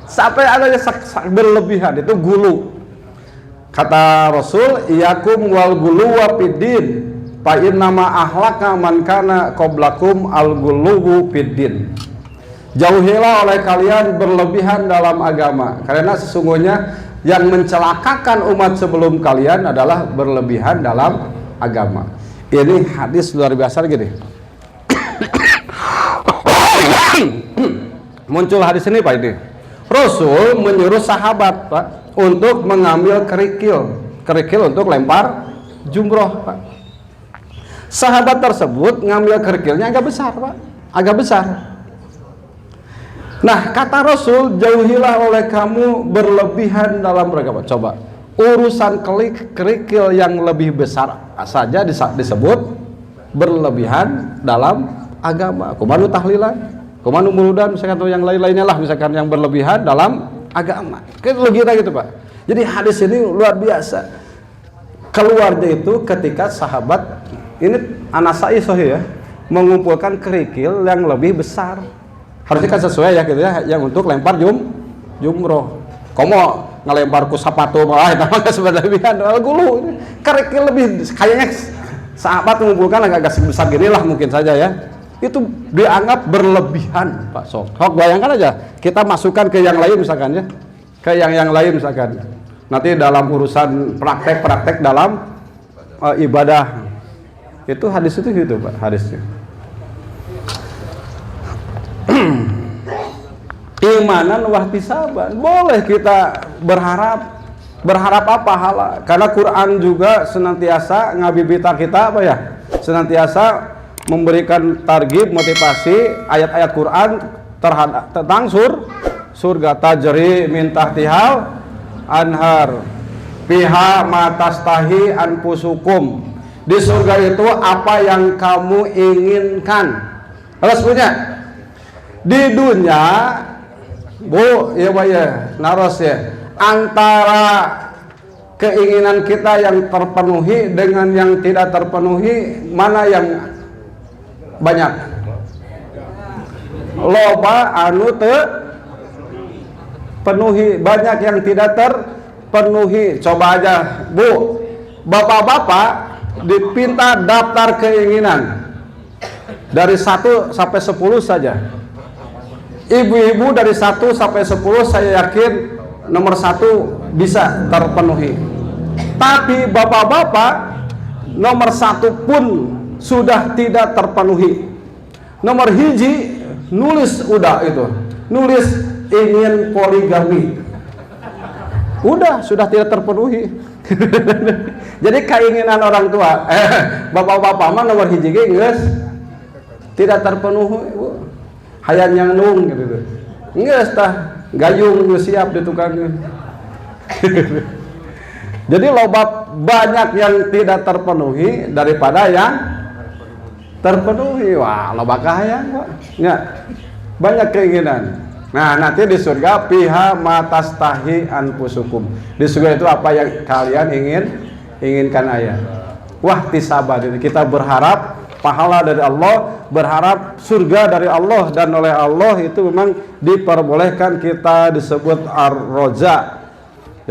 Sampai adanya berlebihan, itu gulu. Kata Rasul, iyakum wal gulu wa fiddin, fa innama ahlaka man kana qablakum al gulu fiddin. Jauhilah oleh kalian berlebihan dalam agama, karena sesungguhnya yang mencelakakan umat sebelum kalian adalah berlebihan dalam agama. Ini hadis luar biasa gini. Muncul hadis ini Pak ini. Rasul menyuruh sahabat Pak untuk mengambil kerikil untuk lempar jumroh Pak. Sahabat tersebut ngambil kerikilnya agak besar Pak, agak besar. Nah kata Rasul, jauhilah oleh kamu berlebihan dalam beragama. Coba urusan kerikil yang lebih besar saja disebut berlebihan dalam agama. Kumanu tahlilan, kumanu muludan, misalkan atau yang lain-lainnya lah, misalkan yang berlebihan dalam agama. Kita logika gitu Pak. Jadi hadis ini luar biasa. Keluarnya itu ketika sahabat ini An-Nasai sahih ya, mengumpulkan kerikil yang lebih besar. Harusnya kan sesuai ya gitu ya, yang untuk lempar jumroh. Komo ngelempar ku sapatu malah itu mah sebenarnya gulu. Kerikil lebih kayaknya sahabat mengumpulkan agak sebesar gini lah mungkin saja ya. Itu dianggap berlebihan Pak Sok. Bayangkan aja kita masukkan ke yang lain misalkan ya, ke yang lain misalkan. Nanti dalam urusan praktek dalam ibadah itu hadis itu gitu Pak hadisnya. Imanan wahtisaban, boleh kita berharap apa pahala, karena Quran juga senantiasa ngabibita kita apa ya, senantiasa memberikan targhib motivasi ayat-ayat Quran tentang surga. Tajri min tahtihal anhar fiha ma tastahi anfusukum. Di surga itu apa yang kamu inginkan harus punya. Di dunia Bu, ya Pak ya, naros ya, antara keinginan kita yang terpenuhi dengan yang tidak terpenuhi, mana yang banyak? Loba anu terpenuhi, banyak yang tidak terpenuhi. Coba aja Bu, bapak-bapak dipinta daftar keinginan dari 1 sampai 10 saja. Ibu-ibu dari 1 sampai 10 saya yakin nomor 1 bisa terpenuhi. Tapi bapak-bapak nomor 1 pun sudah tidak terpenuhi. Nomor hiji nulis udah itu, nulis ingin poligami, udah sudah tidak terpenuhi. Jadi keinginan orang tua, bapak-bapak mah nomor hiji geus tidak terpenuhi. Hayang yang nung gitu. Geus tah gayung geus siap ditukang. Jadi loba banyak yang tidak terpenuhi daripada yang terpenuhi. Wah, loba kahayang Pak. Ya. Banyak keinginan. Nah, nanti di surga piha matastahi anfusukum. Di surga itu apa yang kalian inginkan ayat. Wah, tisabat ini kita berharap pahala dari Allah, berharap surga dari Allah, dan oleh Allah itu memang diperbolehkan kita disebut ar-roja.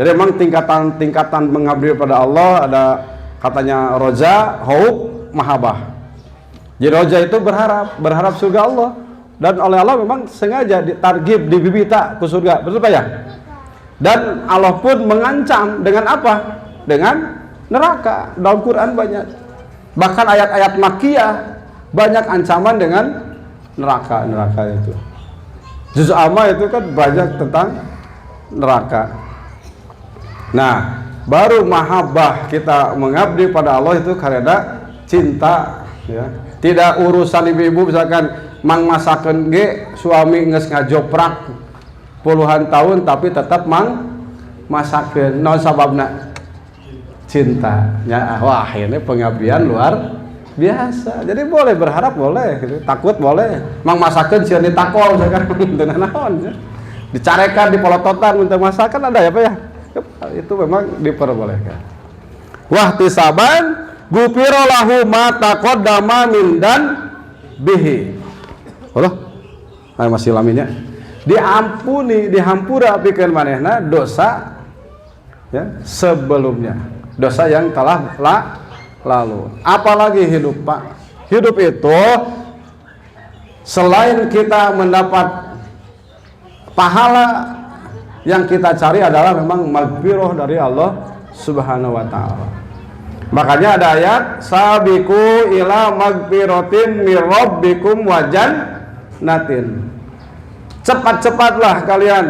Jadi memang tingkatan-tingkatan mengabdi pada Allah, ada katanya roja, haub, mahabah. Jadi roja itu berharap surga Allah, dan oleh Allah memang sengaja ditargib, dibibita ke surga, betul Pak ya? Dan Allah pun mengancam dengan apa? Dengan neraka. Dalam Quran banyak, bahkan ayat-ayat makiyah banyak ancaman dengan neraka itu. Juz amma itu kan banyak tentang neraka. Nah, baru mahabbah kita mengabdi pada Allah itu karena cinta, ya. Tidak urusan ibu-ibu misalkan mang masakeun ge suami geus ngajoprak puluhan tahun tapi tetap mang masakeun. Naon sababna? Cinta. Ya, wah, ini pengabdian luar biasa. Jadi boleh berharap, boleh gitu. Takut boleh. Mang masakeun sieun ditakol misalkan teu naon. Dicarekan, dipolototan minta masakan ada ya Pak ya? Itu memang diperbolehkan. Wah, tisaban gufiro lahu ma taqaddama min dan bihi. Allah, masih laminnya. Diampuni, dihampura pikeun manehna dosa ya sebelumnya. Dosa yang telah lalu. Apalagi hidup, Pak. Hidup itu selain kita mendapat pahala, yang kita cari adalah memang maghfirah dari Allah Subhanahu wa taala. Makanya ada ayat sabiqu ila maghfiratin mir rabbikum wa jannatin. Cepat-cepatlah kalian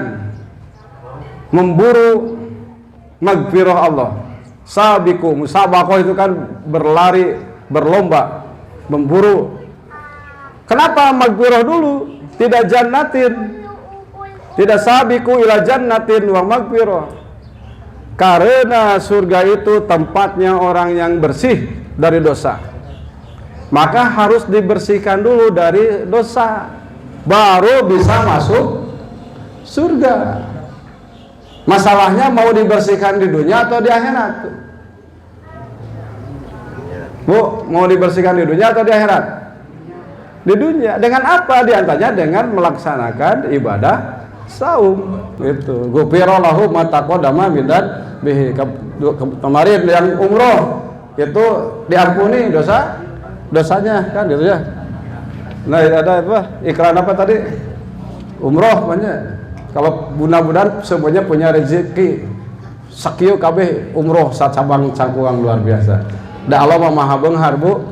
memburu maghfirah Allah. Sabiqu, musabaqah itu kan berlari, berlomba, memburu. Kenapa maghfirah dulu, tidak jannatin? Tidak sabiqu ila jannatin wa maghfirah. Karena surga itu tempatnya orang yang bersih dari dosa. Maka harus dibersihkan dulu dari dosa, baru bisa masuk surga. Masalahnya mau dibersihkan di dunia atau di akhirat? Bu, mau dibersihkan di dunia atau di akhirat? Di dunia. Dengan apa? Di antaranya dengan melaksanakan ibadah saum. Itu ghufira lahu ma taqaddama min bihi. Kemarin yang umroh itu diampuni dosanya kan gitu ya. Nah, ada apa? Iklan apa tadi? Umroh banyak. Kalau budak-budak semuanya punya rezeki. Sakieu kabeh umroh sacabang cangkuang luar biasa. Da Allah mah maha beunghar, Bu.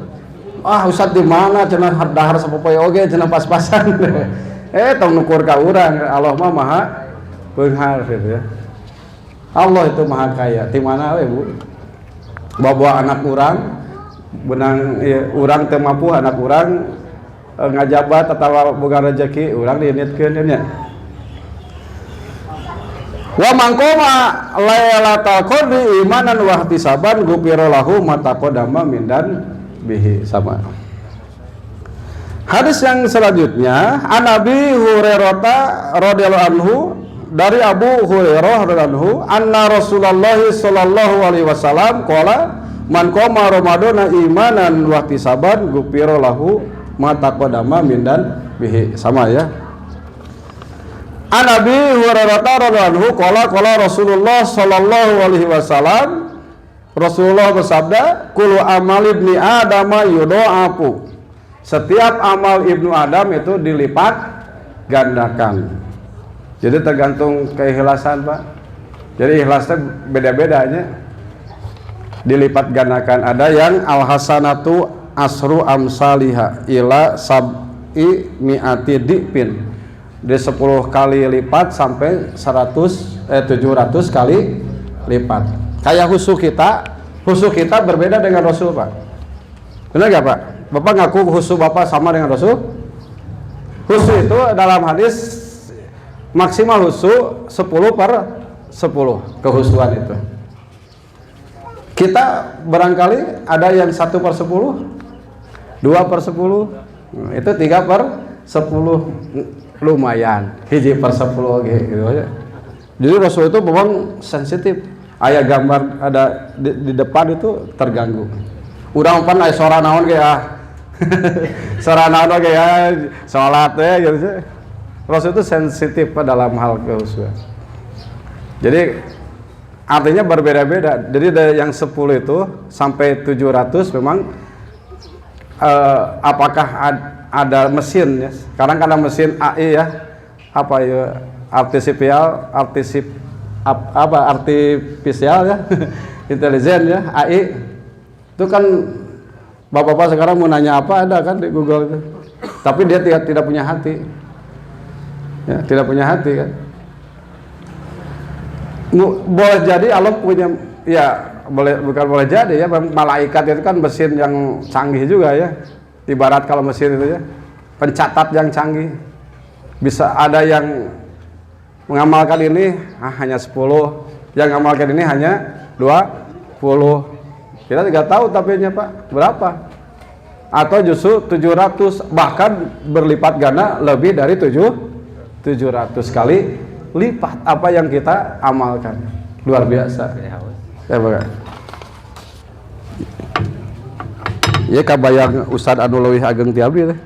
Ah, Ustaz di mana cenah dahar sapopoe oge cenah pas-pasan. Tong nukur ka urang, Allah mah maha beunghar gitu ya. Allah itu maha kaya. Di mana we, Bu? Bawa anak urang benang urang teu mampu, anak urang ngajabat atawa boga rezeki urang diinitkeun nya. Wa mangkoma lailatul qadri imanan wa ihtisaban ghufira lahu ma taqaddama min dan bihi. Sama. Hadis yang selanjutnya, An Abi Hurairah radhiyallahu anhu, dari Abu Hurairah radhiyallahu anhu, anna Rasulullah sallallahu alaihi wasallam qala man qama ramadana imanan wa ihtisaban ghufira lahu ma taqaddama min dan bihi. Sama ya. An Abi Hurairah radhiyallahu anhu qala Rasulullah sallallahu alaihi wasallam, Rasulullah bersabda, kullu amal ibni adama yudha'afu. Setiap amal ibnu Adam itu dilipat gandakan. Jadi tergantung keikhlasan, Pak. Jadi ikhlasnya beda-bedanya. Dilipat gandakan. Ada yang al hasanatu asru amsaliha ila sab'i mi'ati dipin. Di 10 kali lipat sampai 700 kali lipat. Kayak husu kita berbeda dengan Rasul, Pak. Benar gak, Pak? Bapak ngaku husu Bapak sama dengan Rasul? Husu itu dalam hadis maksimal husu 10/10 kehusuan itu. Kita barangkali ada yang 1/10, 2/10, itu 3/10. lumayan hiji per 10 gitu ya. Jadi Rasul itu memang sensitif. Aya gambar ada di depan itu terganggu. Urang pan aya sora naon ge sora naon ge salat gitu. Rasul itu sensitif dalam hal kehusuan. Jadi artinya berbeda-beda. Jadi dari yang 10 itu sampai 700 memang apakah ada mesin ya. Sekarang kan ada mesin AI ya. Apa ya? Artifisial ya. Intelijen ya, AI. Itu kan Bapak-bapak sekarang mau nanya apa ada kan di Google itu. Tapi dia tidak punya hati. Ya, tidak punya hati kan. Boleh jadi Allah punya, ya bukan boleh jadi ya, malaikat itu kan mesin yang canggih juga ya. Ibarat kalau mesin itu ya, pencatat yang canggih. Bisa ada yang mengamalkan ini hanya 10, yang mengamalkan ini hanya 20. Kita tidak tahu tapinya Pak, berapa? Atau justru 700, bahkan berlipat ganda lebih dari 700 kali lipat apa yang kita amalkan. Luar biasa. Ya Pak. Ya kabayang Ustad anu leuwih ageng ti abdi teh.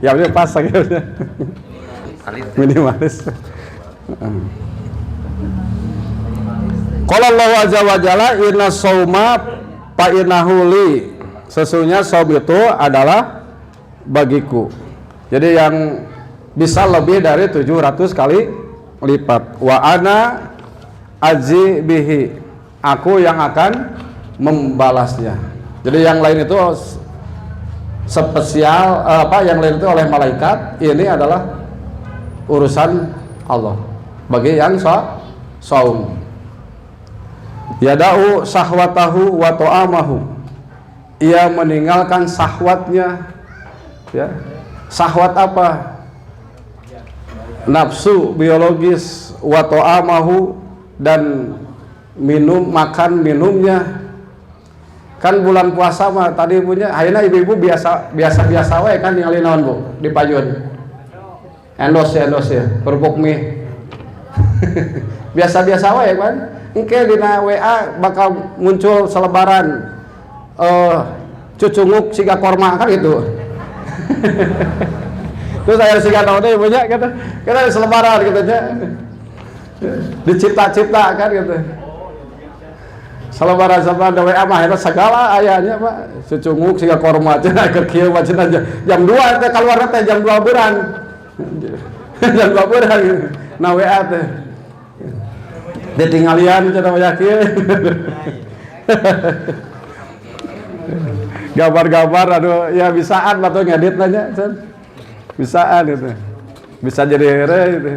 Ya abdi pas sakitu. Minimalis. Qala Allah azza wa jalla inna shauma fa innahu li. Sesungguhnya saum itu adalah bagiku. Jadi yang bisa lebih dari 700 kali lipat. Wa ana aji bihi. Aku yang akan membalasnya. Jadi yang lain itu spesial yang lain itu oleh malaikat, ini adalah urusan Allah. Bagi yang saum. Yada'u sahwatahu wa ta'amahu. Ia meninggalkan sahwatnya ya. Sahwat apa? Nafsu biologis wa ta'amahu, dan makan minumnya. Kan bulan puasa mah tadi punya ayeuna ibu-ibu biasa wae kan ningali naon Bu di payun. Endos ya, kerupuk mie. Biasa wae kan. Engke dina WA bakal muncul selebaran cucunguk siga korma kan gitu. Terus saya siga naon teh punya kita selebaran gitu nya. Dicipta-cipta kan gitu. Selebaran WA mah eta segala ayahnya Pak. Cucunguk siga korma cenah keur kieu mah cenah jam 2 teh keluar teh jam 2 beuran. Jam 2 beuran. Nah WA teh ditinggalian cenah yakin. Gambar-gambar aduh ya bisaan atau ngedit nanya can. Bisaan gitu. Bisa jadi gitu.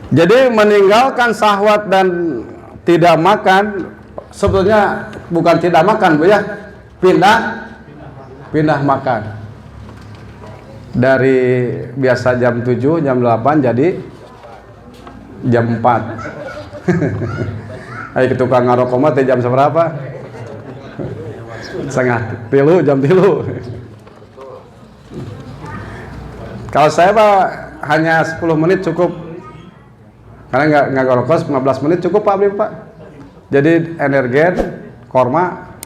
Jadi meninggalkan syahwat dan tidak makan sebetulnya bukan tidak makan Bu ya. Pindah makan. Dari biasa jam 7, jam 8 jadi jam 4. Ayo ke tukang ngarokok mah teh jam seberapa? Setengah 3, jam 3. Kalau saya Pak hanya 10 menit cukup. Karena nggak ngerokok 15 menit cukup Pak. Jadi energen, korma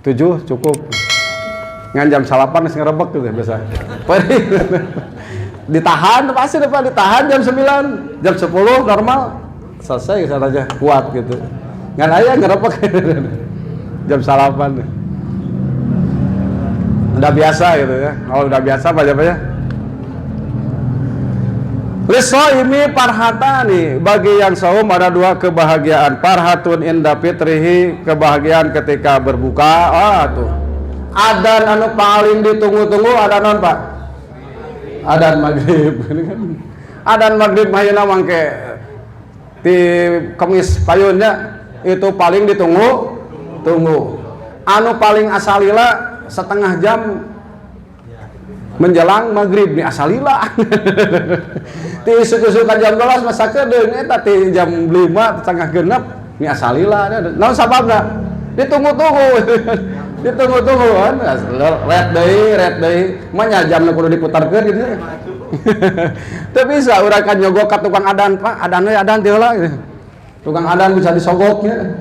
7 cukup. Ngan jam 8 geus ngerebek gitu biasa. Ditahan pasti Pak, ditahan jam 9, jam 10 normal. Selesai saja kuat gitu. Ngan aya ngerebek jam 8. Udah biasa gitu ya. Kalau udah biasa baca-baca. Lisoimi parhatani, bagi yang saum ada 2 kebahagiaan. Parhatun inda fitrihi, kebahagiaan ketika berbuka. Tuh. Adan anu paling ditunggu-tunggu ada non Pak? Adan maghrib. Adan maghrib ayeuna mangke di Kemis payunnya itu paling ditunggu. Anu paling asalila setengah jam menjelang maghrib nih asalila. Ti isuk-isukan jam 12 masa kedeung eta ti jam 5 setengah genep nih asalila. Naon sababna? Ditunggu-tunggu. ditunggu-tunggu kan, red day, mana jamnya kudu diputarkeun gitu. Teu bisa urang kan nyogok ka tukang adan, Pak, adan teu lah gitu. Tukang adan bisa disogoknya.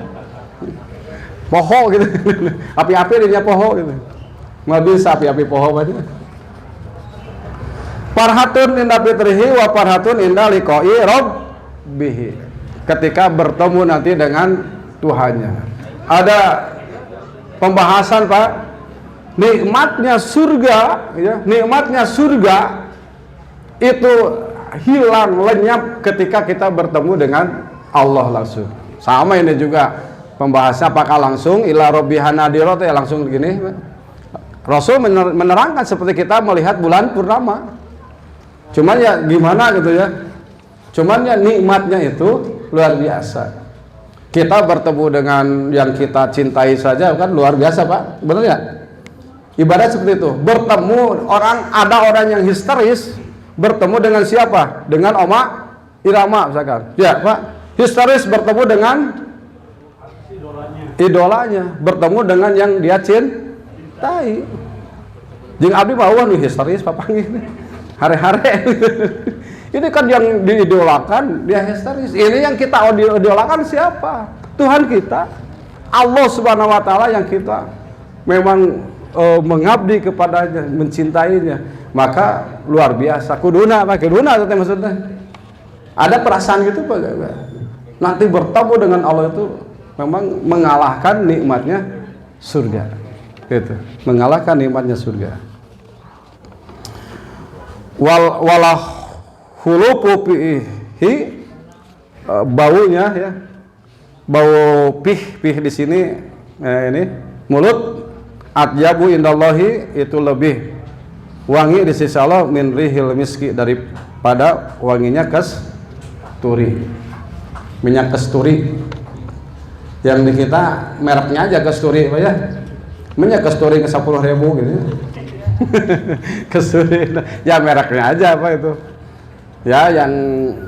Poho gitu. Api-api dinya poho gitu. Nggak bisa api-api poho aja. Farhatun inda fitrihi wa farhatun inda liqa'i rabbih. Ketika bertemu nanti dengan Tuhannya. Ada pembahasan, Pak, nikmatnya surga ya, nikmatnya surga itu hilang lenyap ketika kita bertemu dengan Allah langsung. Sama ini juga pembahasannya, apakah langsung ila rabbihana dirot ya langsung begini. Rasul menerangkan seperti kita melihat bulan purnama. Cuman ya gimana gitu ya. Cuman ya nikmatnya itu luar biasa. Kita bertemu dengan yang kita cintai saja kan luar biasa, Pak. Benar ya? Ibarat seperti itu. Bertemu ada orang yang histeris, bertemu dengan siapa? Dengan Oma Irama misalkan. Ya, Pak. Histeris bertemu dengan idolanya, bertemu dengan yang dia cintai. Jeung abdi mah nu histeris papanggih. Hare-hare. Ini kan yang diidolakan, dia histeris. Ini yang kita idolakan siapa? Tuhan kita. Allah Subhanahu wa taala yang kita memang mengabdi kepadanya, mencintainya. Maka luar biasa. Kuduna itu maksudnya. Ada perasaan gitu, Pak. Nanti bertemu dengan Allah itu memang mengalahkan nikmatnya surga. Gitu. Mengalahkan nikmatnya surga. Walah hulupu pihi, baunya ya, bau pih di sini ini mulut, atyabu indallahi, itu lebih wangi di sisi Allah min rihil miski, daripada wanginya kasturi, minyak kasturi. Yang di kita mereknya aja kasturi, Pak ya, minyak kasturi ke 10.000 gitu. Kasturi ya mereknya aja apa itu ya, yang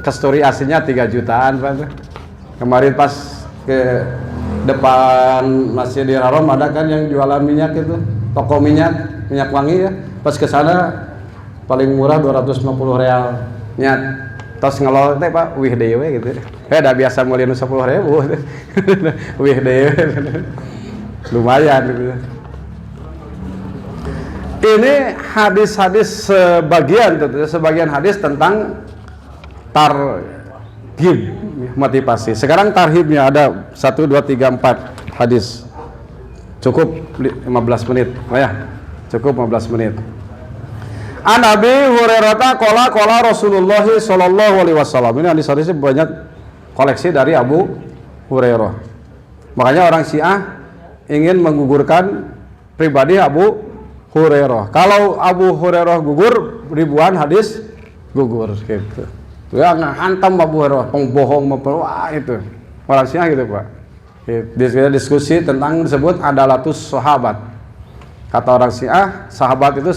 kasturi aslinya 3 jutaan, Pak. Kemarin pas ke depan Masjidil Haram ada kan yang jualan minyak itu, toko minyak wangi ya. Pas ke sana paling murah 250 real nyat. Tos ngelol teh, Pak, wih dewe gitu. Dah biasa mulai 10.000. Wih dewe. Lumayan gitu. Ini hadis-hadis sebagian hadis tentang tarhib, motivasi. Sekarang tarhibnya ada 1, 2, 3, 4 hadis. Cukup 15 menit, ya. Cukup 15 menit. An Abi Hurairah qala Rasulullah sallallahu alaihi wasallam. Ini hadis-hadisnya banyak koleksi dari Abu Hurairah. Makanya orang Syiah ingin menggugurkan pribadi Abu Hurairah. Kalau Abu Hurairah gugur, ribuan hadis gugur gitu. Ya hantam Abu Hurairah, pembohong, wah itu. Orang Syiah gitu, Pak. Diskusi tentang disebut adalatus sahabat. Kata orang Syiah, sahabat itu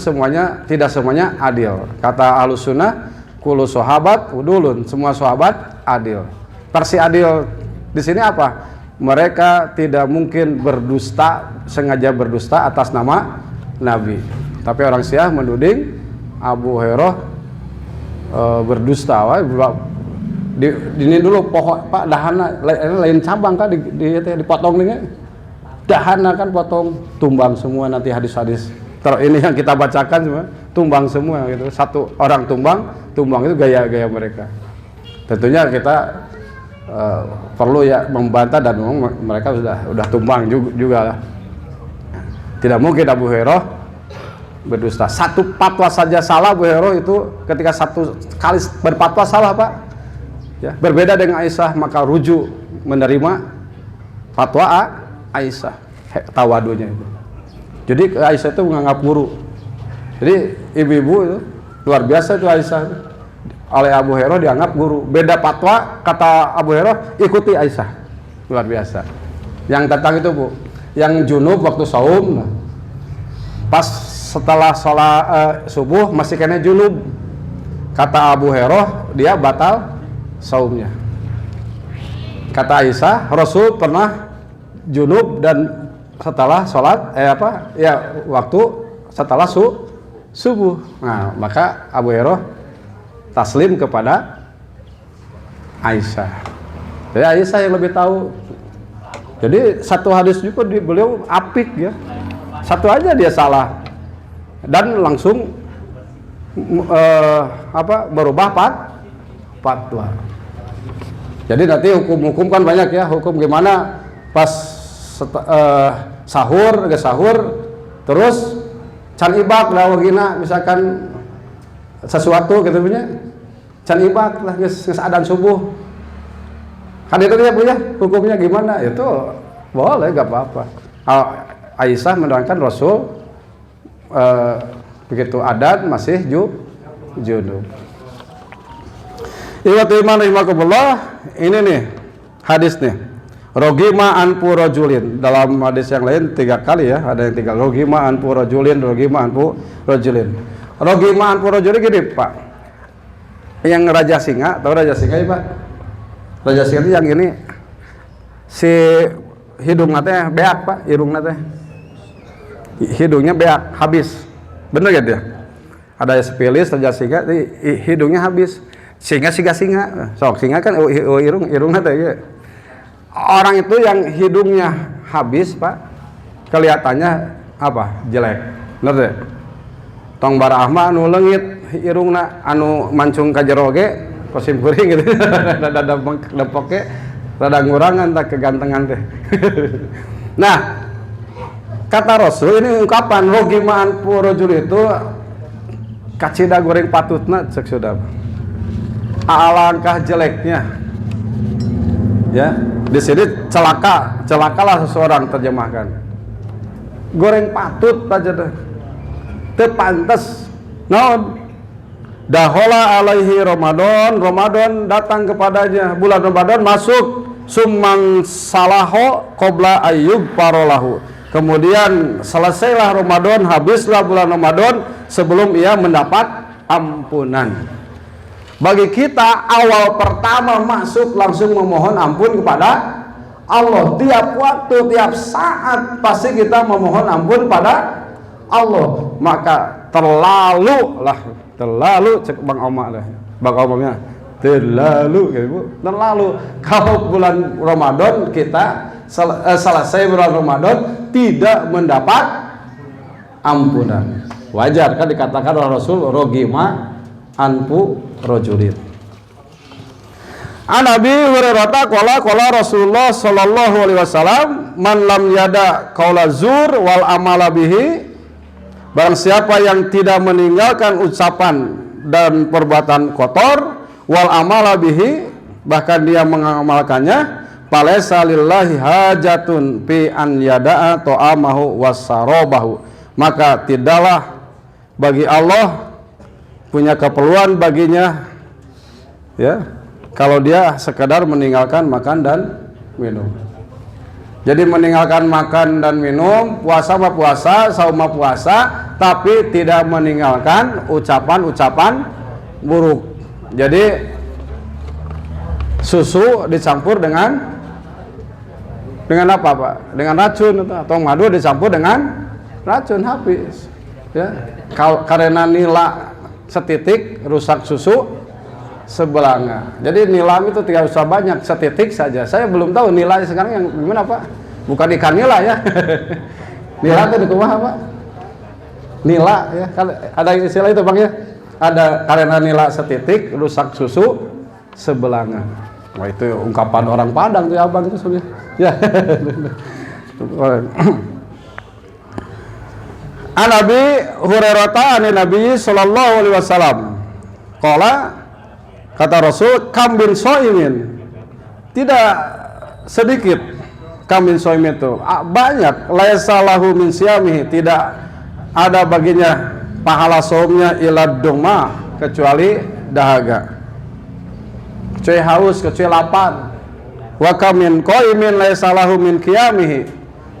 tidak semuanya adil. Kata Ahlus Sunnah, kullu sahabat udulun, semua sahabat adil. Versi adil di sini apa? Mereka tidak mungkin sengaja berdusta atas nama Nabi. Tapi orang Syiah menuding Abu Hurairah berdusta. Ini dulu pohon, Pak, dahana lain cabang kan dipotong nih. Dahana kan potong, tumbang semua nanti hadis-hadis. Ini yang kita bacakan semua tumbang semua gitu. Satu orang tumbang itu gaya-gaya mereka. Tentunya kita perlu ya membantah, dan mereka sudah tumbang juga lah. Tidak mungkin Abu Hurairah berdusta. Satu fatwa saja salah Abu Hurairah itu, ketika satu kali berfatwa salah, Pak. Ya, berbeda dengan Aisyah, maka rujuk menerima fatwa Aisyah, tawadunya itu. Jadi Aisyah itu menganggap guru. Jadi ibu-ibu itu luar biasa itu Aisyah. Oleh Abu Hurairah dianggap guru. Beda fatwa, kata Abu Hurairah, ikuti Aisyah. Luar biasa. Yang tentang itu, Bu, yang junub waktu saum, pas setelah sholat subuh masih kena junub, kata Abu Hurairah dia batal saumnya. Kata Aisyah, Rasul pernah junub dan setelah sholat waktu setelah subuh. Nah, maka Abu Hurairah taslim kepada Aisyah. Jadi Aisyah yang lebih tahu. Jadi satu hadis juga beliau apik ya. Satu aja dia salah dan langsung berubah fatwa. Jadi nanti hukum-hukum kan banyak ya. Hukum gimana pas sahur terus can ibak lah wagina misalkan sesuatu gitu punya can ibak lah geus adzan subuh. Kan itu dia punya hukumnya gimana? Itu boleh enggak apa-apa. Aisyah menerangkan Rasul begitu adzan masih junub. Iwatu iman rahimakumullah, ini nih hadis nih. Rogima anfu rajulin. Dalam hadis yang lain 3 kali ya, ada yang 3. Rogima anfu rajulin, rogima anfu rajulin. Rogima anfu rajulin gini, Pak. Yang Raja Singa, tahu Raja Singa ya, Pak? Raja Singa itu yang gini. Si hidungnya teh beak, Pak, irungnya teh. Hidungnya beak, habis. Bener ya dia? Ada sepilis Raja Singa, hidungnya habis. Singa. Sok singa kan irungnya teh ya. Orang itu yang hidungnya habis, Pak, kelihatannya apa? Jelek. Bener deh. Tong barahma anu leungit irungna anu mancung ka jero ge kosim kuring gitu. Rada dempok ge rada ngurangan tak kegantengan teh. Nah, kata Rasul ini ungkapan rogimaan purojul itu kacida goreng patutna cek sudah. Alangkah jeleknya. Ya, di sini celakalah seseorang terjemahkan. Goreng patut aja deh. Teu pantes. Naon? Dahola alaihi Ramadan datang kepadanya, bulan Ramadan masuk, sumang salaho qabla ayyub parolahu. Kemudian selesailah Ramadan, habislah bulan Ramadan sebelum ia mendapat ampunan. Bagi kita awal pertama masuk langsung memohon ampun kepada Allah. Tiap waktu, tiap saat pasti kita memohon ampun pada Allah. Maka terlalu cek Bang Oma lah. Bang Omanya terlalu gitu. Terlalu kalau bulan Ramadan kita selesai bulan Ramadan tidak mendapat ampunan. Wajar kan dikatakan oleh Rasul rogima anfu rajulin. An Abi Hurairah qala Rasulullah sallallahu alaihi wasallam man lam yada qaula zur wal amala bihi, barang siapa yang tidak meninggalkan ucapan dan perbuatan kotor wal amala bihi, bahkan dia mengamalkannya, falaysa lillahi hajatun fi an yada'a ta'amahu wasarabahu, maka tidaklah bagi Allah punya keperluan baginya ya kalau dia sekadar meninggalkan makan dan minum. Jadi meninggalkan makan dan minum, puasa mah puasa, saum mah puasa, tapi tidak meninggalkan ucapan-ucapan buruk. Jadi susu dicampur dengan apa, Pak? Dengan racun atau madu dicampur dengan racun, habis. Ya, karena nila setitik rusak susu sebelanga. Jadi nilam itu tidak usah banyak, setitik saja. Saya belum tahu nilai sekarang yang gimana, Pak? Bukan ikan nila ya. Nila itu di kumaha, Pak? Nila ya, ada istilah itu, Bang ya. Ada karena nila setitik rusak susu sebelanga. Wah, itu ungkapan orang Padang tuh ya, Abang itu sebenarnya. Ya. An Abi Hurairah an Nabi sallallahu alaihi wasallam qala, kata Rasul, kam bin soimin, tidak sedikit kam bin soimin itu banyak, laisa lahu min siyamihi, tidak ada baginya pahala saumnya ila duma, kecuali dahaga, kecuali haus, kecuali lapar. Wa kam min qaimin laisa lahu min qiyamihi,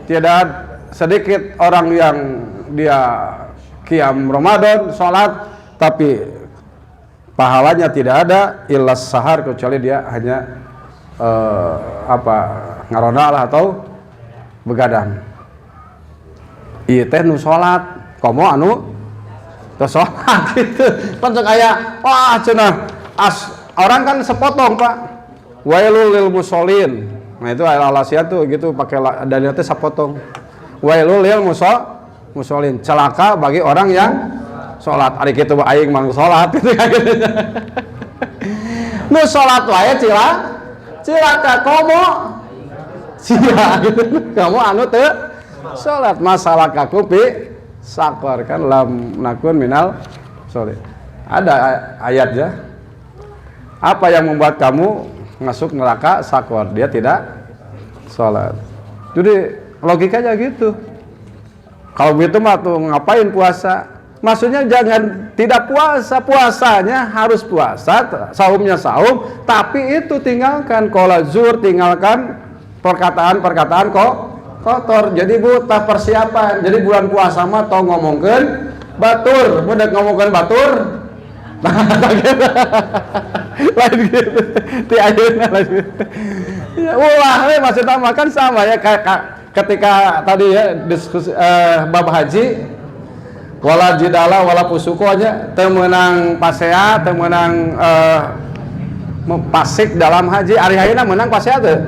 tidak sedikit orang yang dia qiyam Ramadan, salat, tapi pahalanya tidak ada illa sahar, kecuali dia hanya ngarona lah atau begadang. ieu teh nu salat komo anu teu salat gitu kan sok aya wah cenah orang kan sepotong Pak wailul lil musholin. Nah itu al-Alasiyah tuh gitu pakai dalilnya teh sapotong wailul lil musholin, celaka bagi orang yang salat. Ari kitu aing mah salat gitu kan. Nu salat wae cilaka komo sia gitu. Kamu anu teu salat masalah kaku pi sakor kan lam nakun minal sholih. Ada ayatnya. Apa yang membuat kamu masuk neraka sakor? Dia tidak sholat. Jadi logikanya gitu. Kalau begitu mah tuh ngapain puasa? Maksudnya jangan tidak puasa, puasanya harus puasa, saumnya saum, tapi itu tinggalkan qala zur, tinggalkan perkataan-perkataan kotor. Jadi buta persiapan. Jadi bulan puasa mah tong ngomongkeun batur, budak ngomongkeun batur. Lain gitu di ayeuna lain ya ulah maksudnya makan sama ya ketika tadi ya diskusi bab haji wala jidala wala pusuko aja teu meunang pasea teu meunang pasik dalam haji ari hayeuna meunang pasea teu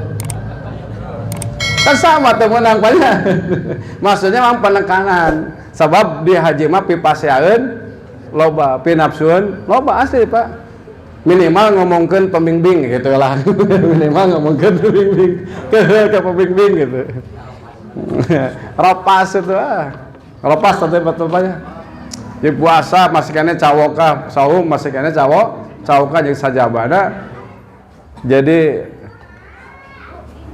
kan sama teu meunang banyak maksudnya mah penekanan sabab di haji mah pipaseaeun loba pinapsuan loba asli Pak minimal ngomongkeun pembimbing gitu lah minimal ngomongkeun pembimbing ke pembimbing gitu ropas itu ropas tapi betul banyak di puasa masih kena cawoka saum masih kena cawoka jeung sajabana jadi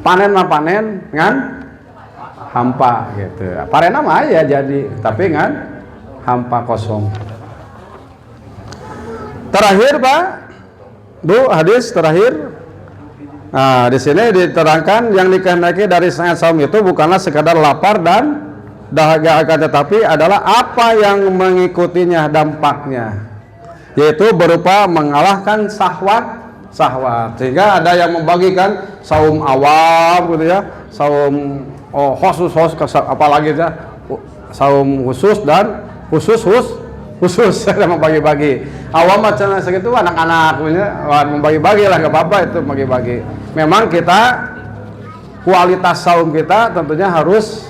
panen mah panen ngan hampa gitu parena mah aya jadi tapi ngan hampa kosong. Terakhir Pak, Bu, hadis terakhir. Nah, di sini diterangkan yang dikehendaki dari sangat saum itu bukanlah sekadar lapar dan dahaga, akan tetapi adalah apa yang mengikutinya dampaknya, yaitu berupa mengalahkan syahwat. Sehingga ada yang membagikan saum awam gitu ya, saum khusus apalagi ya, saum khusus dan khusus saya membagi-bagi awam macam segitu anak-anak punya membagi-bagi lah nggak apa-apa itu bagi-bagi. Memang kita kualitas saum kita tentunya harus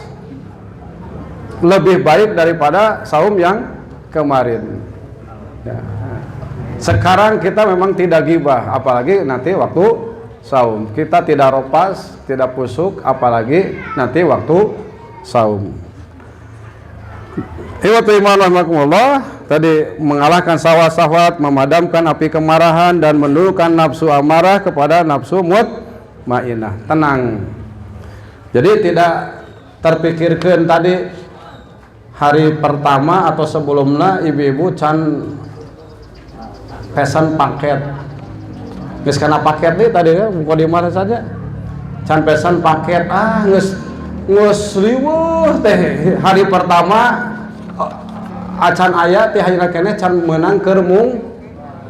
lebih baik daripada saum yang kemarin ya. Sekarang kita memang tidak gibah apalagi nanti waktu saum kita tidak ropas tidak pusuk apalagi nanti waktu saum. Iwatu iman rahmatullah tadi mengalahkan syahwat, memadamkan api kemarahan dan menundukkan nafsu amarah kepada nafsu mutmainnah, tenang. Jadi tidak terpikirkan tadi hari pertama atau sebelumnya ibu-ibu can pesan paket. Geus kana paket nih tadi ya muka di mana saja. Can pesan paket geus riweuh teh hari pertama acan aya teh hayeuna keneh can meunang keur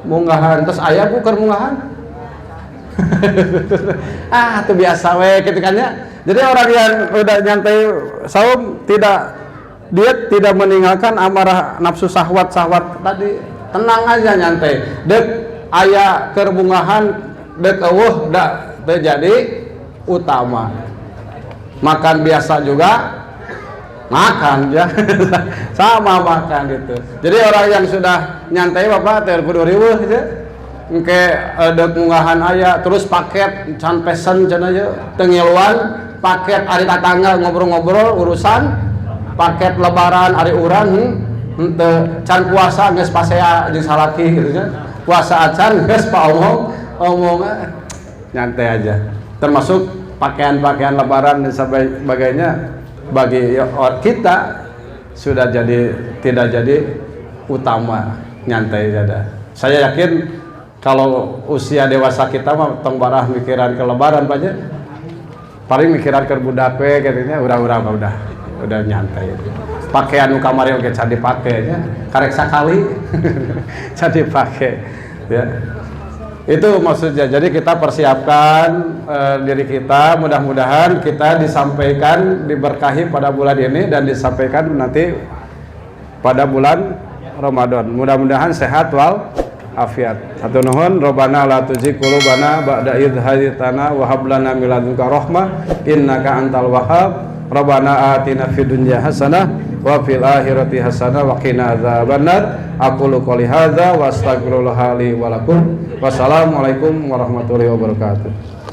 munggahan terus aya ku keur munggahan itu biasa we kitu kan ya. Jadi orang yang udah nyantai saum dia tidak meninggalkan amarah nafsu syahwat tadi, tenang aja nyantai dek aya keur munggahan dek eueuh da terjadi utama makan biasa juga makan ya sama makan gitu. Jadi orang yang sudah nyantai Bapak teh kudu riweuh gitu. Engke dek munggahan aya terus paket can pesen cenah ye teu ngiluan paket ari tatangga ngobrol-ngobrol urusan paket lebaran ari urang henteu can puasa geus pasea jeung salaki gitu kan. Puasa acan geus omong nyantai aja. Termasuk pakaian-pakaian lebaran dan sebagainya bagi kita sudah tidak jadi utama, nyantai saja. Saya yakin kalau usia dewasa kita mah tong barah mikiran ke lebaran aja, paling mikiran ke budak we katanya udah nyantai. Pakaian nu kamari oge can dipake nya, karek sakali can dipake ya. Itu maksudnya. Jadi kita persiapkan diri kita, mudah-mudahan kita disampaikan, diberkahi pada bulan ini dan disampaikan nanti pada bulan Ramadan. Mudah-mudahan sehat wal afiat. Hatur nuhun. Rabbana la tuzigh qulubana ba'da idh hadaytana wa hab lana min ladunka rahmah innaka antal wahhab. Rabbana atina fid dunya hasanah wa fil akhirati hasanah wa qina adzabannar. Aqulu qouli hadza wa astaghfirullah li wa lakum. Wassalamualaikum warahmatullahi wabarakatuh.